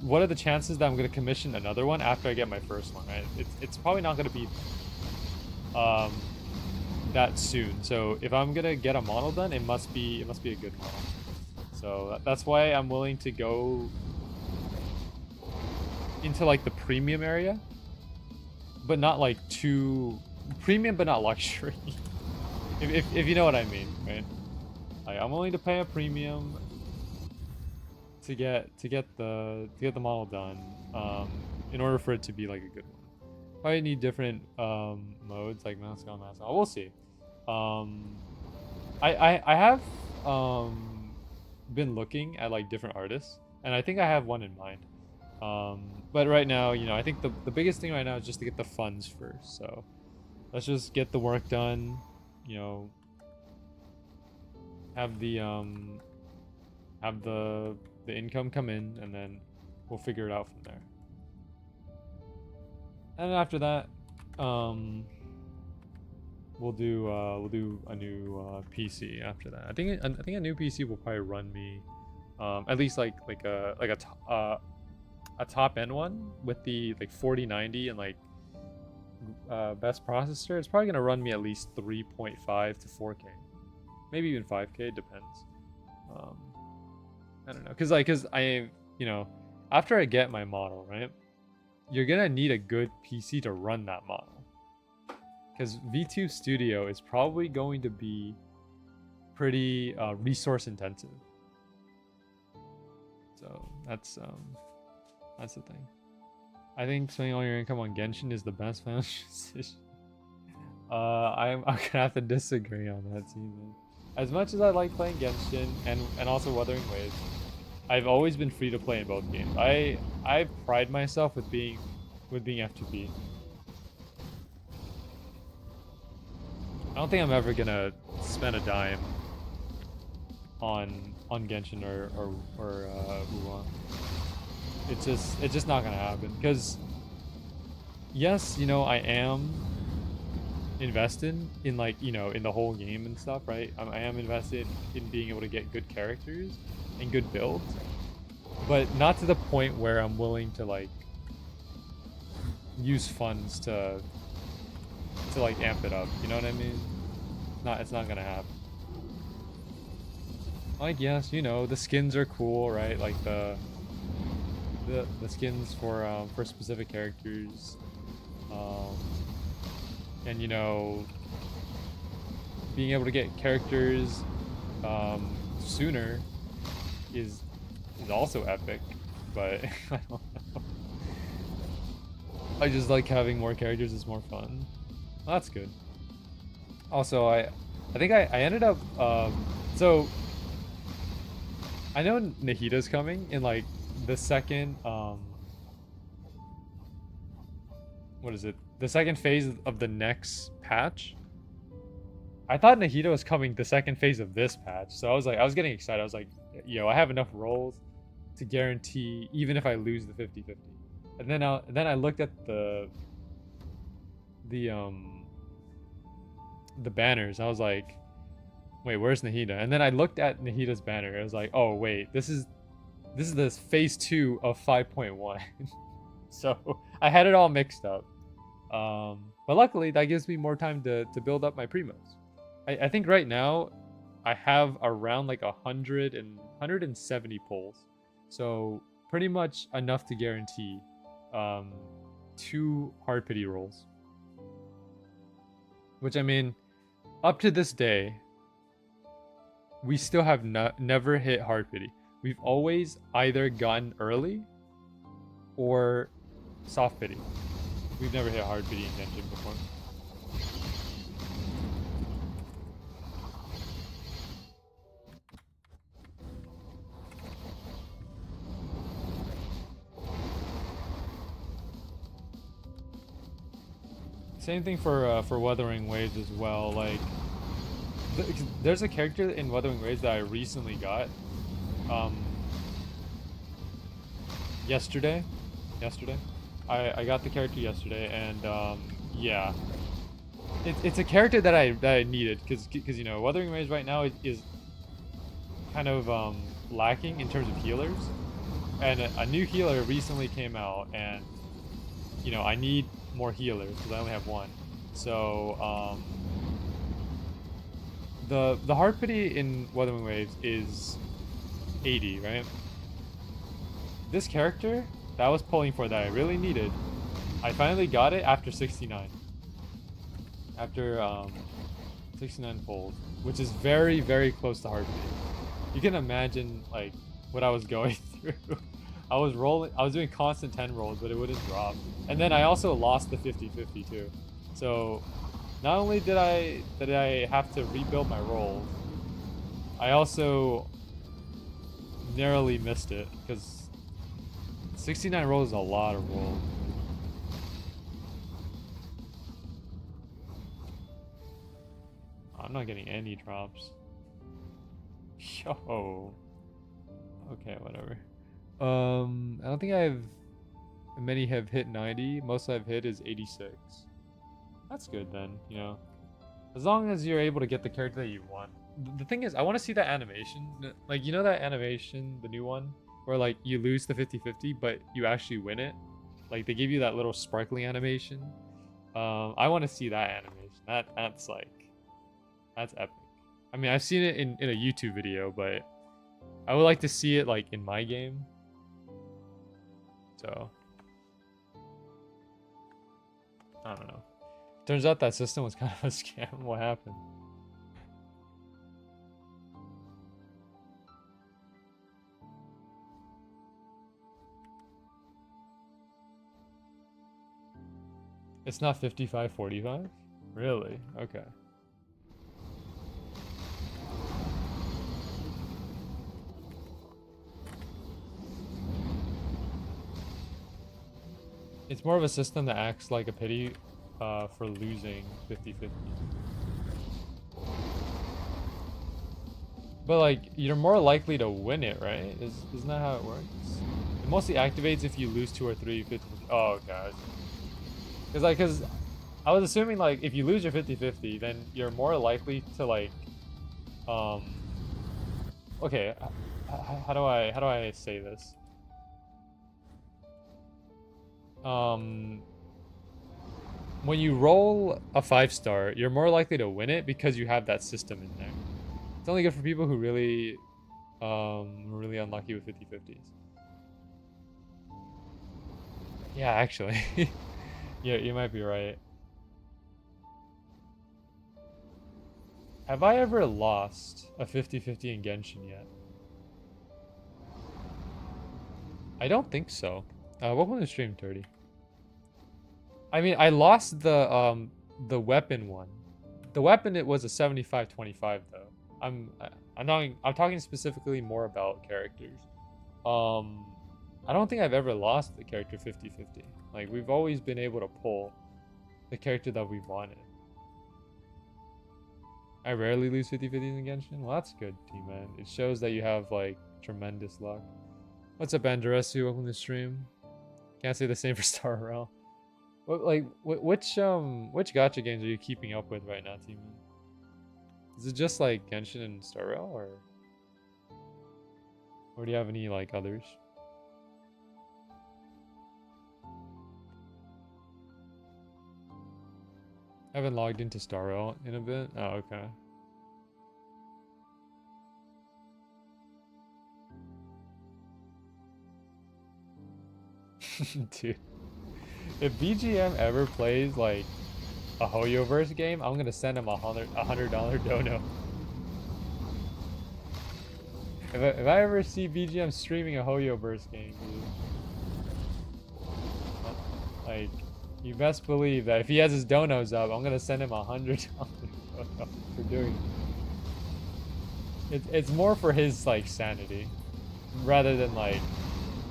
what are the chances that I'm gonna commission another one after I get my first one, right? It's probably not gonna be that soon. So if I'm gonna get a model done, it must be a good model. So that's why I'm willing to go into like the premium area, but not like too premium, but not luxury. if you know what I mean, right? Like, I'm willing to pay a premium to get the model done, in order for it to be like a good one. Probably need different modes like mask on, mask off. We'll see. I have been looking at like different artists, and I think I have one in mind. But right now, you know, I think the biggest thing right now is just to get the funds first. So let's just get the work done, you know, have the income come in, and then we'll figure it out from there. And after that, we'll do a new PC after that. I think a new PC will probably run me at least like a top end one with the like 4090 and like best processor. It's probably gonna run me at least 3.5 to 4K, maybe even 5K. It depends. I don't know, cause I, you know, after I get my model, right, you're gonna need a good PC to run that model, because V2 Studio is probably going to be pretty resource intensive. So that's the thing. I think spending all your income on Genshin is the best financial decision. I'm gonna have to disagree on that, man. As much as I like playing Genshin and also Wuthering Waves, I've always been free to play in both games. I pride myself with being F2P. I don't think I'm ever gonna spend a dime on Genshin or Uwa. It's just not gonna happen, because yes, you know, I am invested in, like, you know, in the whole game and stuff, right? I am invested in being able to get good characters and good builds, but not to the point where I'm willing to like use funds to like amp it up. You know what I mean? It's not gonna happen. Like, yes, you know, the skins are cool, right? Like the skins for specific characters, and you know, being able to get characters sooner is also epic, but I don't know. I just like having more characters. It's more fun. Well, that's good. Also, I think I ended up so I know Nahida's coming in like the second what is it? The second phase of the next patch. I thought Nahida was coming the second phase of this patch, so I was getting excited. I was like, yo, I have enough rolls to guarantee even if I lose the 50-50. And then I looked at the banners. I was like, wait, where's Nahida? And then I looked at Nahida's banner. I was like, oh wait, this is the phase 2 of 5.1. So I had it all mixed up. But luckily that gives me more time to build up my primos. I think right now I have around like 170 pulls. So pretty much enough to guarantee 2 hard pity rolls. Which, I mean, up to this day, we still have never hit hard pity. We've always either gotten early or soft pity. We've never hit hard pity in Genshin before. Same thing for Wuthering Waves as well. Like, there's a character in Wuthering Waves that I recently got. Yesterday. I got the character yesterday, and yeah, it's a character that I needed because you know, Wuthering Waves right now is kind of lacking in terms of healers, and a new healer recently came out, and you know, I need more healers because I only have one. So the hard pity in Wuthering Waves is 80, right? This character that I was pulling for that I really needed. I finally got it after 69. After 69 pulls, which is very, very close to hard mode. You can imagine like what I was going through. I was doing constant 10 rolls, but it wouldn't drop. And then I also lost the 50-50 too. So not only did I have to rebuild my rolls, I also narrowly missed it because 69 rolls is a lot of rolls. I'm not getting any drops. Yo. Okay, whatever. I don't think many have hit 90. Most I've hit is 86. That's good then, you know. As long as you're able to get the character that you want. The thing is, I want to see that animation. Like, you know that animation, the new one? Where, like, you lose the 50-50, but you actually win it? Like, they give you that little sparkling animation. I want to see that animation. That's like... That's epic. I mean, I've seen it in a YouTube video, but... I would like to see it, like, in my game. So... I don't know. Turns out that system was kind of a scam. What happened? It's not 55-45? Really? Okay. It's more of a system that acts like a pity for losing 50-50. But like, you're more likely to win it, right? Isn't that how it works? It mostly activates if you lose 2 or 3 50-50. Oh god. Because I was assuming like if you lose your 50-50, then you're more likely to like okay, how do I say this? When you roll a 5-star, you're more likely to win it because you have that system in there. It's only good for people who really really unlucky with 50-50s. Yeah, actually. Yeah, you might be right. Have I ever lost a 50-50 in Genshin yet? I don't think so. Welcome to stream 30. I mean, I lost the weapon one. The weapon, it was a 75-25 though. I'm talking specifically more about characters. I don't think I've ever lost the character 50-50. Like, we've always been able to pull the character that we wanted. I rarely lose 50-50s in Genshin. Well, that's good, T-Man. It shows that you have, like, tremendous luck. What's up, Andresu? Welcome to the stream. Can't say the same for Star Rail. Which gacha games are you keeping up with right now, T-Man? Is it just, like, Genshin and Star Rail, or do you have any, like, others? I haven't logged into Star Rail in a bit. Oh, okay. Dude, if BGM ever plays like a Hoyoverse game, I'm gonna send him $100 dono. If I ever see BGM streaming a Hoyoverse game, dude, like, you best believe that if he has his donos up, I'm gonna send him $100 for doing it. It's more for his like sanity, rather than like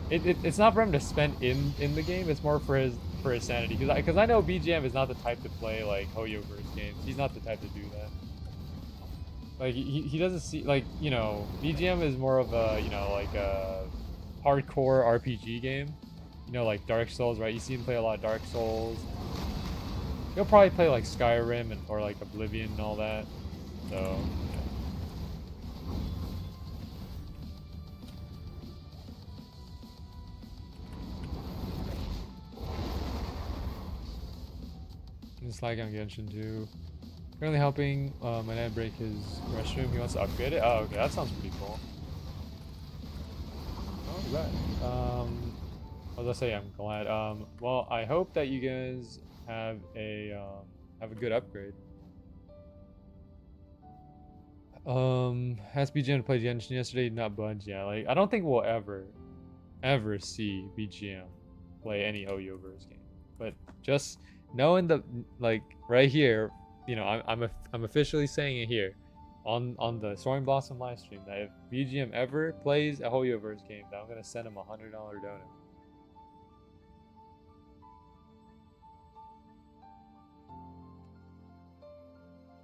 it's not for him to spend in the game. It's more for his sanity, because I know BGM is not the type to play like Hoyoverse games. He's not the type to do that. Like he doesn't see, like, you know, BGM is more of a, you know, like a hardcore RPG game. You know, like Dark Souls, right? You see him play a lot of Dark Souls. He'll probably play like Skyrim or like Oblivion and all that. So, yeah. Just like on Genshin too. Currently helping my dad break his restroom. He wants to upgrade it. Oh, okay, that sounds pretty cool. Oh, right. As I say, I'm glad. Well, I hope that you guys have a good upgrade. Asked BGM to play Genshin yesterday, not budge. Yeah, like I don't think we'll ever see BGM play any Hoyoverse game. But just knowing the like right here, you know, I'm officially saying it here on the Soaring Blossom live stream that if BGM ever plays a Hoyoverse game, that I'm gonna send him $100 donut.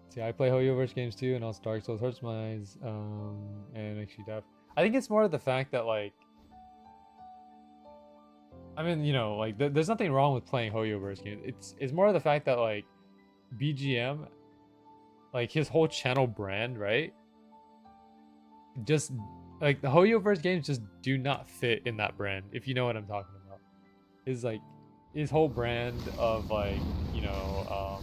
See, I play Hoyoverse games too, and also Dark Souls hurts my eyes, and it makes you deaf. I think it's more of the fact that like, I mean, you know, like there's nothing wrong with playing Hoyoverse games. It's more of the fact that like BGM, like his whole channel brand, right? Just like the Hoyoverse games just do not fit in that brand, if you know what I'm talking about. Is like his whole brand of like, you know,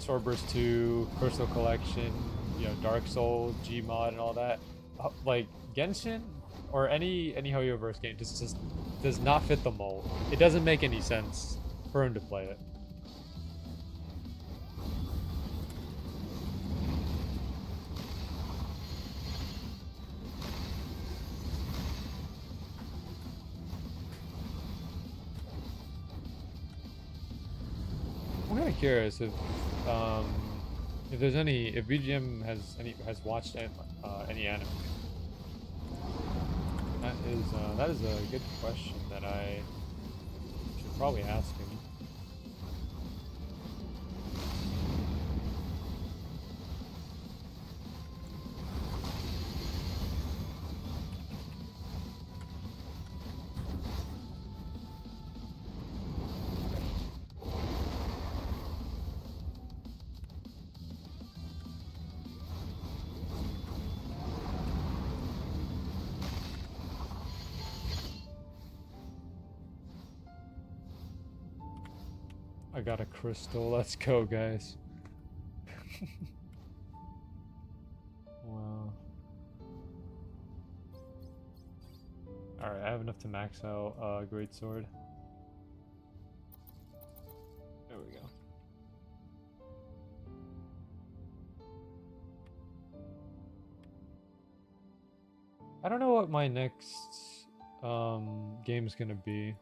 Swordburst 2, Crystal Collection, you know, Dark Souls, Gmod, and all that. Like Genshin or any Hoyoverse game just does not fit the mold. It doesn't make any sense for him to play it. I'm kind of curious if there's any, if BGM has watched any anime. That is a good question that I should probably ask him. I got a crystal. Let's go, guys. Wow. Alright, I have enough to max out Great Sword. There we go. I don't know what my next game's gonna be.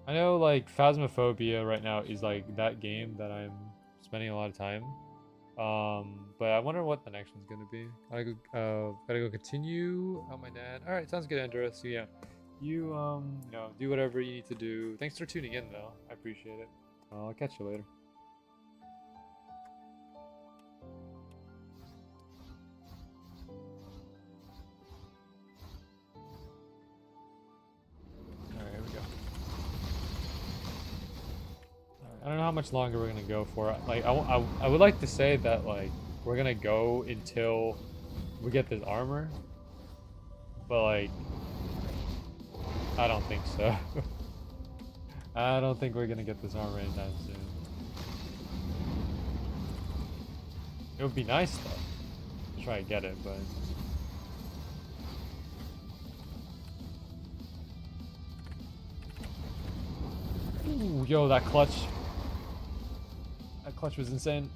I know like Phasmophobia right now is like that game that I'm spending a lot of time. But I wonder what the next one's gonna be. Gotta go continue. Oh, my dad. All right, sounds good, Andrea. So yeah, you know, do whatever you need to do. Thanks for tuning in, though. I appreciate it. I'll catch you later. I don't know how much longer we're gonna go for. Like, I would like to say that like we're gonna go until we get this armor, but like I don't think so. I don't think we're gonna get this armor anytime soon. It would be nice though to try and get it, but. Ooh, yo, that clutch. That clutch was insane.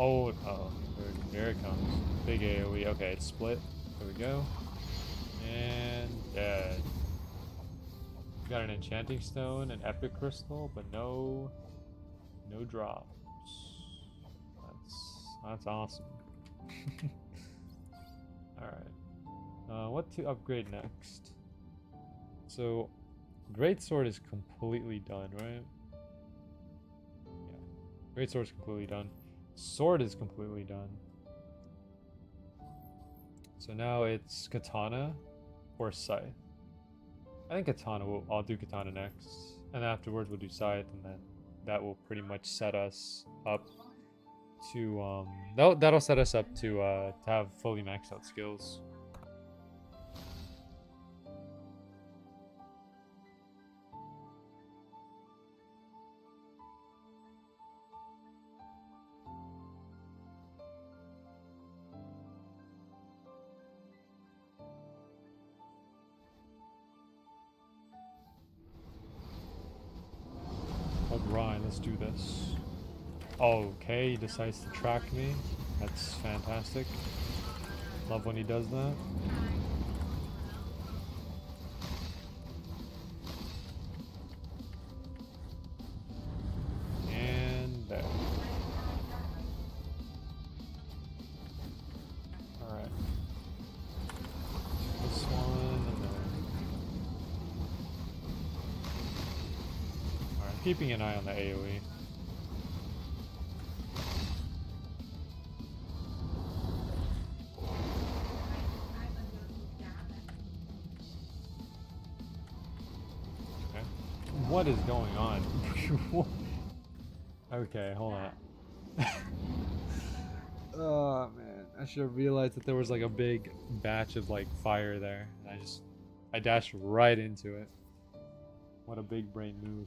Oh, there it comes. Big AoE. Okay, it's split. There we go. And dead. Got an enchanting stone, an epic crystal, but no drops. That's awesome. Alright. What to upgrade next? So, Greatsword is completely done, right? Yeah. Greatsword is completely done. Sword is completely done. So now it's Katana, or Scythe. I think Katana I'll do Katana next, and afterwards we'll do Scythe, and then that will pretty much set us up to that'll set us up to have fully maxed out skills. Alright, let's do this. Okay, he decides to track me. That's fantastic. Love when he does that. And there. Alright. This one, and then... Alright, keeping an eye on the AoE. What is going on? Okay, hold on. Oh man, I should have realized that there was like a big batch of like fire there, and I dashed right into it. What a big brain move.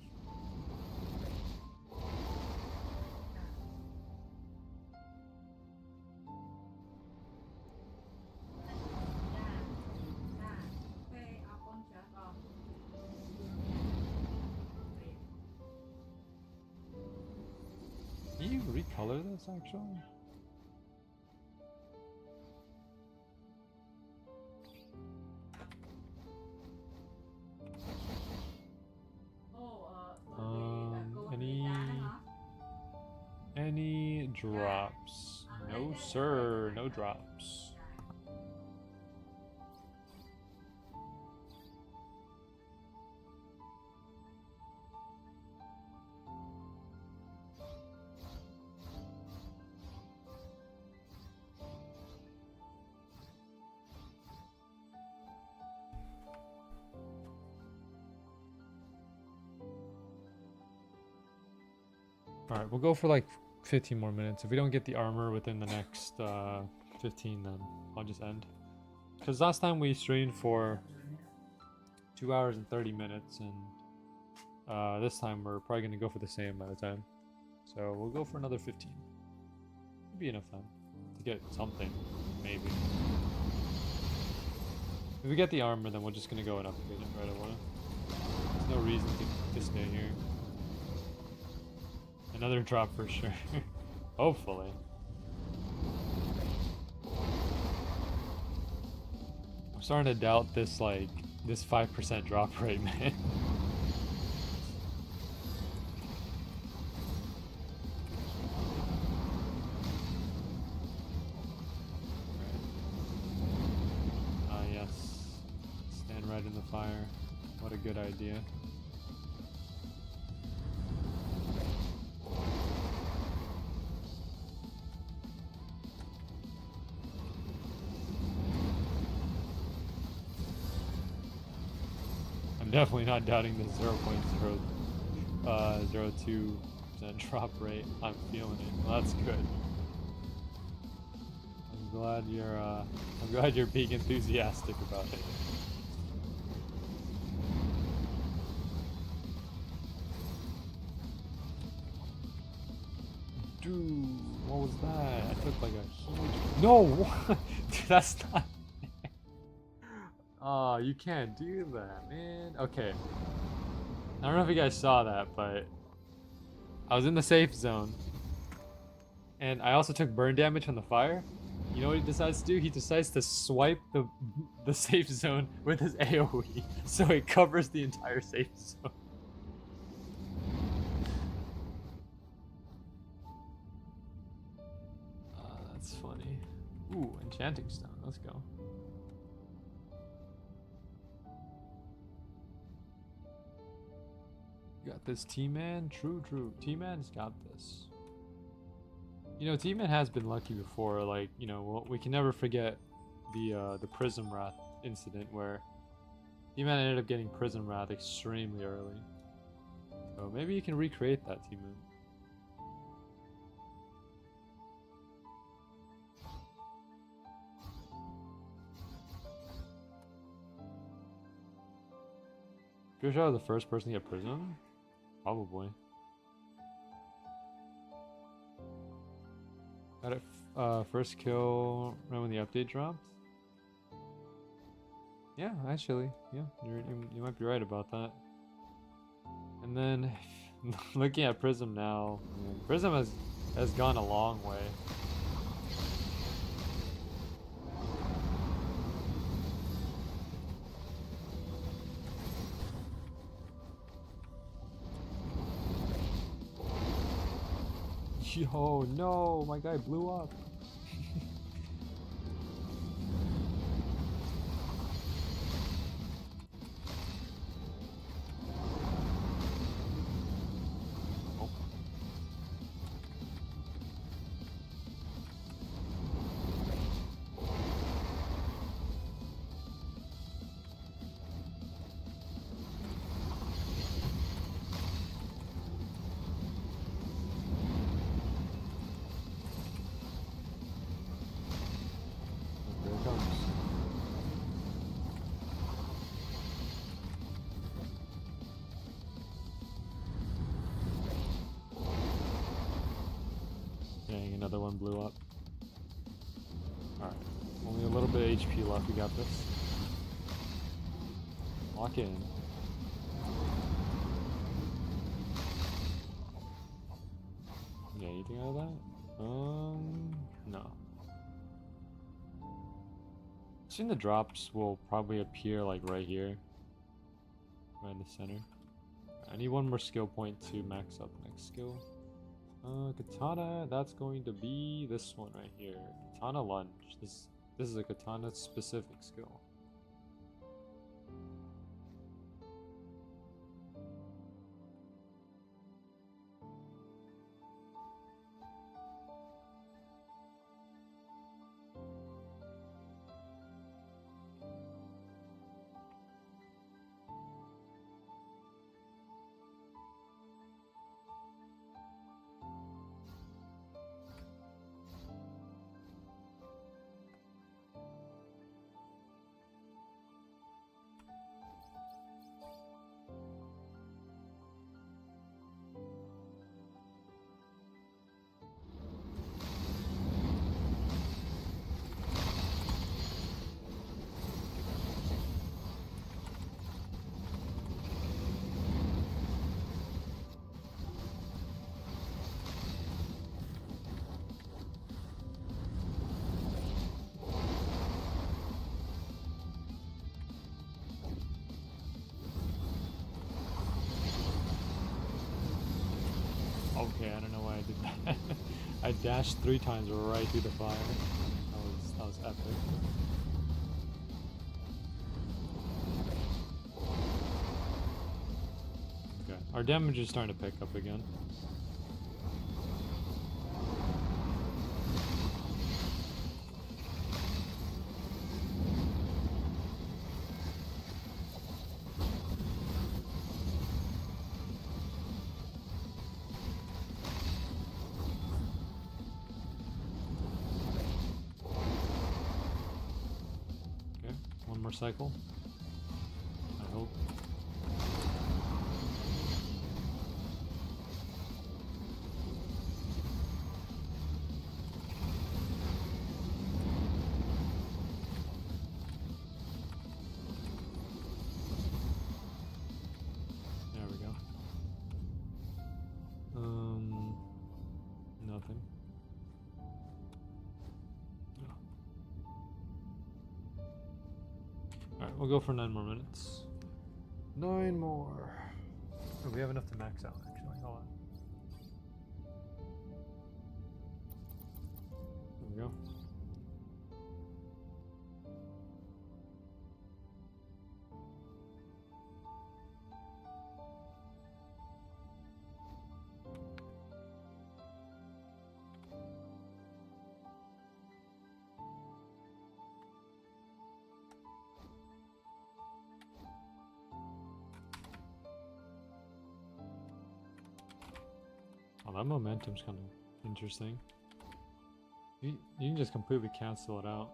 Can you recolor this actually? Any drops? No sir, no drops. Alright, we'll go for like 15 more minutes. If we don't get the armor within the next 15, then I'll just end. Because last time we streamed for 2 hours and 30 minutes, and this time we're probably going to go for the same amount of time. So we'll go for another 15. It'll be enough time to get something, maybe. If we get the armor, then we're just going to go and upgrade it right away. There's no reason to stay here. Another drop for sure. Hopefully. I'm starting to doubt this 5% drop rate, man. Yes. Stand right in the fire. What a good idea. Definitely not doubting the 0.02% drop rate. I'm feeling it. Well, that's good. I'm glad you're being enthusiastic about it. Dude, what was that? I took like a huge... No! What? Dude, that's not... Oh, you can't do that, man. Okay. I don't know if you guys saw that, but I was in the safe zone. And I also took burn damage from the fire. You know what he decides to do? He decides to swipe the safe zone with his AoE. So it covers the entire safe zone. That's funny. Ooh, enchanting stone. Let's go. You got this, T-Man? True. T-Man's got this. You know, T-Man has been lucky before. Like, you know, we can never forget the Prism Wrath incident where T-Man ended up getting Prism Wrath extremely early. So maybe you can recreate that, T-Man. Good shot was the first person to get Prism? Probably. Got it first kill right when the update dropped? Yeah, actually. Yeah, you might be right about that. And then, looking at Prism now, Prism has gone a long way. Yo, no, my guy blew up. Oh. Here it comes. Dang, another one blew up. Alright, only a little bit of HP left, we got this. Lock in. Yeah, anything out of that? No. I think the drops will probably appear like right here. Right in the center. I need one more skill point to max up next skill. Katana, that's going to be this one right here. Katana lunge. This is a katana specific skill. Okay, I don't know why I did that. I dashed 3 times right through the fire. That was epic. Okay, our damage is starting to pick up again. One more cycle. I hope. There we go. Nothing. Alright, we'll go for 9 more minutes. 9 more. Oh, we have enough to max out, actually. Hold on. There we go. Oh, that momentum's kind of interesting. You can just completely cancel it out.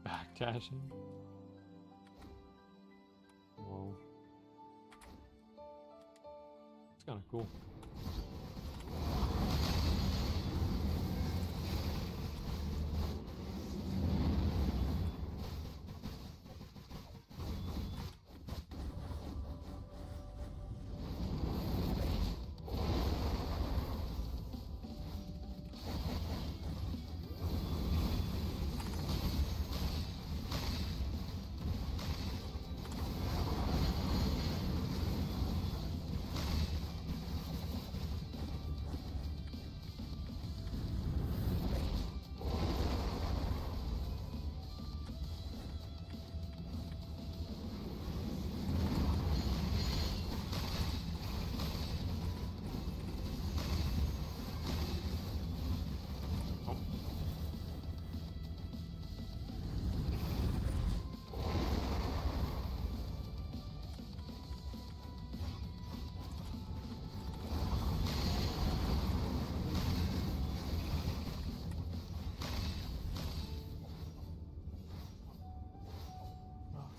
Backdashing. Whoa. It's kind of cool.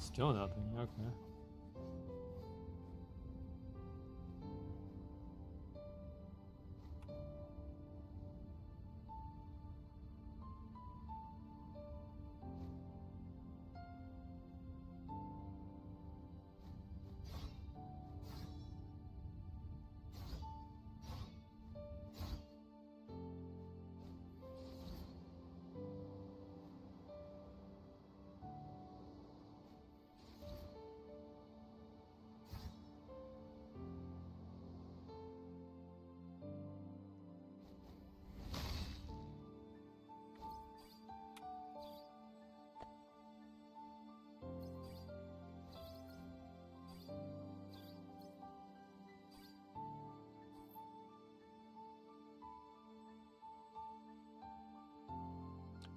Still nothing, okay.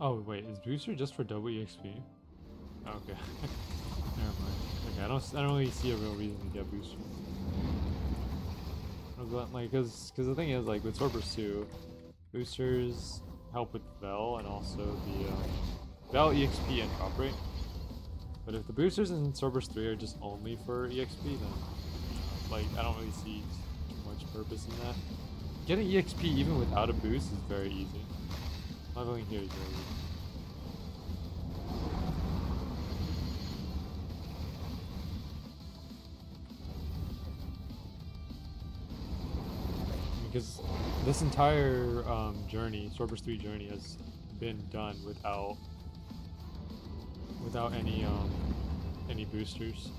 Oh wait, is booster just for double EXP? Okay. Never mind. Okay, I don't really see a real reason to get booster. Like, cause the thing is, like with Swordburst 2, boosters help with Vel and also the Vel EXP and drop rate. But if the boosters in Swordburst 3 are just only for EXP, then like I don't really see too much purpose in that. Getting EXP even without a boost is very easy. Leveling here is very easy. Because this entire journey, Swordburst 3 journey, has been done without any boosters.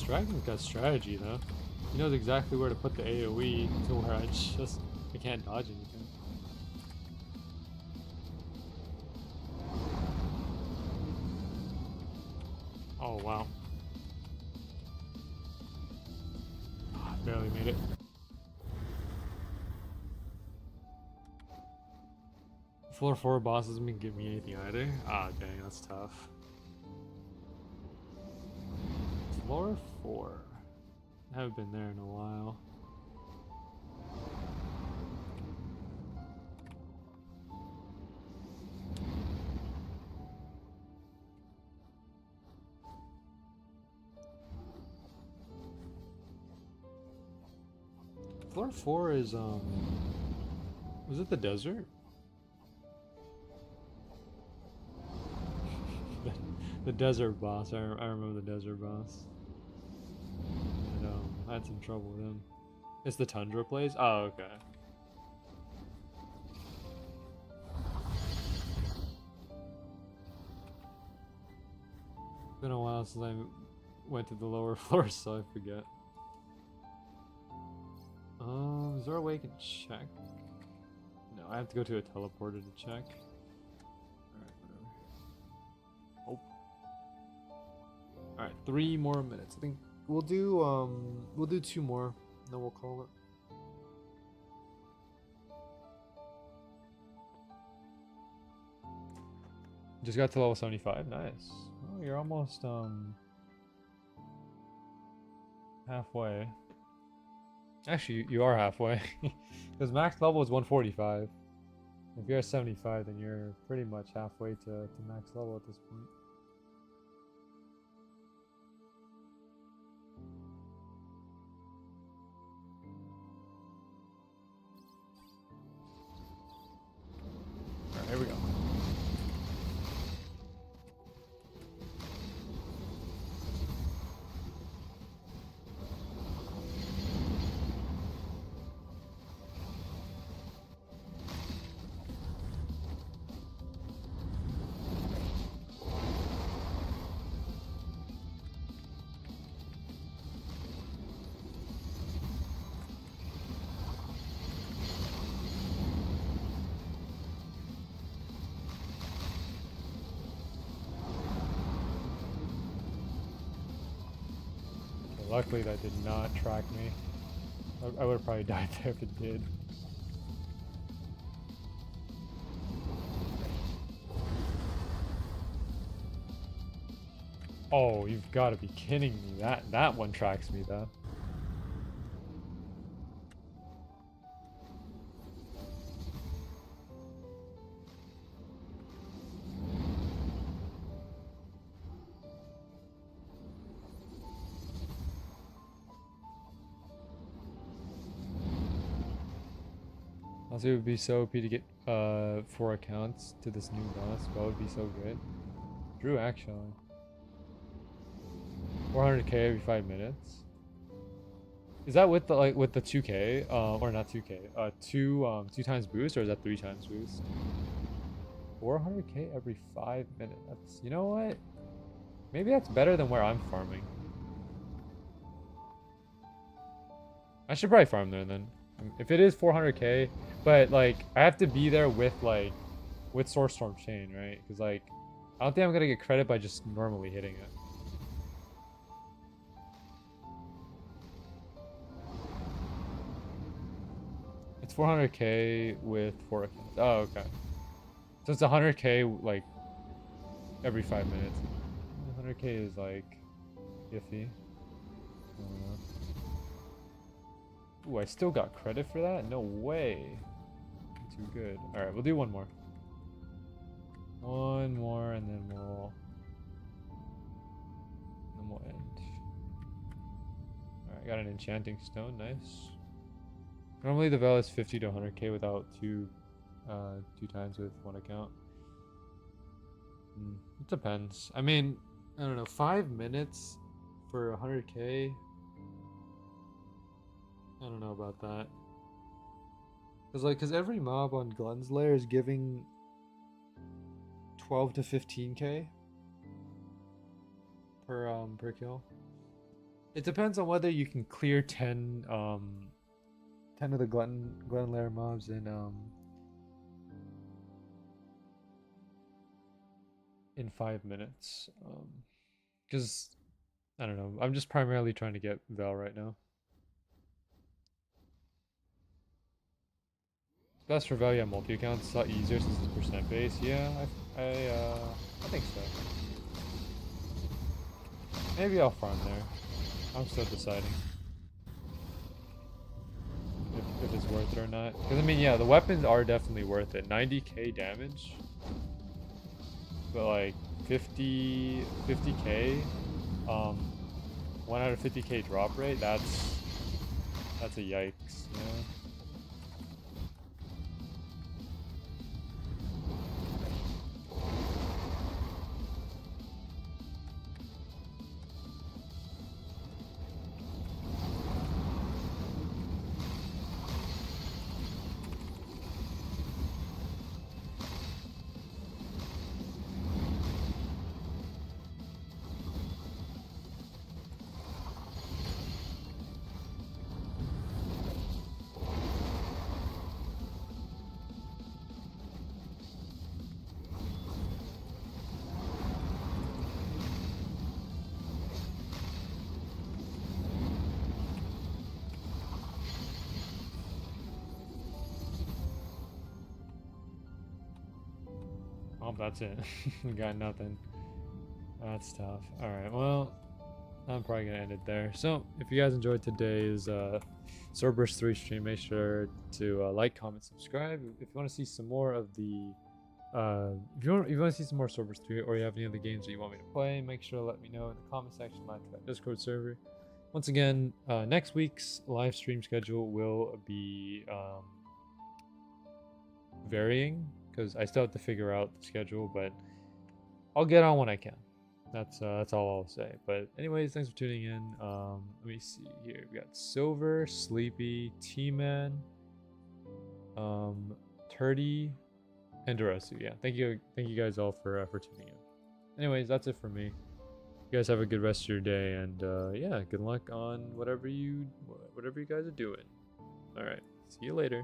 Dragon's got strategy though. He knows exactly where to put the AoE to where I can't dodge anything. Oh wow. Oh, I barely made it. Floor 4 boss doesn't even give me anything either. Ah, dang, that's tough. Floor 4. I haven't been there in a while. Floor 4 is was it the desert? The desert boss. I remember the desert boss. And I had some trouble with him. It's the tundra place? Oh, okay. It's been a while since I went to the lower floors, so I forget. Is there a way I can check? No, I have to go to a teleporter to check. Alright, whatever. Oh. All right, 3 more minutes. I think we'll do 2 more, then we'll call it. Just got to level 75. Nice. Oh, you're almost halfway. Actually, you are halfway. Because max level is 145. If you're at 75, then you're pretty much halfway to max level at this point. Alright, here we go. Luckily that did not track me. I would have probably died there if it did. Oh, you've got to be kidding me. That one tracks me though. Also, it would be so OP to get 4 accounts to this new boss. That would be so good. Drew, actually. 400k every 5 minutes. Is that with the with the 2k or not 2k? 2 times boost, or is that 3 times boost? 400k every 5 minutes. That's, you know what? Maybe that's better than where I'm farming. I should probably farm there then. If it is 400k, but like I have to be there with Source Storm Chain, right? Because like I don't think I'm gonna get credit by just normally hitting it. It's 400k with 4 accounts. Oh, okay. So it's 100k like every 5 minutes. 100k is like iffy. I don't know. Ooh, I still got credit for that? No way. Too good. Alright, we'll do one more. One more and then we'll end. Alright, got an enchanting stone, nice. Normally the Veil is 50 to 100k without two times with 1 account. It depends. I mean, I don't know, 5 minutes for 100k? I don't know about that. Cause every mob on Glenn's Lair is giving 12 to 15k per kill. It depends on whether you can clear 10 of the Glen Lair mobs in 5 minutes. Cause I don't know. I'm just primarily trying to get Vel right now. Best for value on multi-accounts, it's a lot easier since it's percent base. Yeah, I think so. Maybe I'll farm there. I'm still deciding if it's worth it or not. Because I mean, yeah, the weapons are definitely worth it. 90k damage, but like 50k, 1 out of 50k drop rate. That's a yikes. Yeah. Oh, that's it. We got nothing. That's tough. Alright, well, I'm probably gonna end it there. So, if you guys enjoyed today's Swordburst 3 stream, make sure to like, comment, subscribe. If you want to see some more of the if you want to see some more Swordburst 3, or you have any other games that you want me to play, make sure to let me know in the comment section. Line to that Discord server. Once again, next week's live stream schedule will be varying because I still have to figure out the schedule, but I'll get on when I can. That's all I'll say. But anyways, thanks for tuning in. Let me see here. We got Silver, Sleepy, T-Man, Turdy, and Durasu. Yeah, thank you guys all for tuning in. Anyways, that's it for me. You guys have a good rest of your day, and yeah, good luck on whatever you guys are doing. All right, see you later.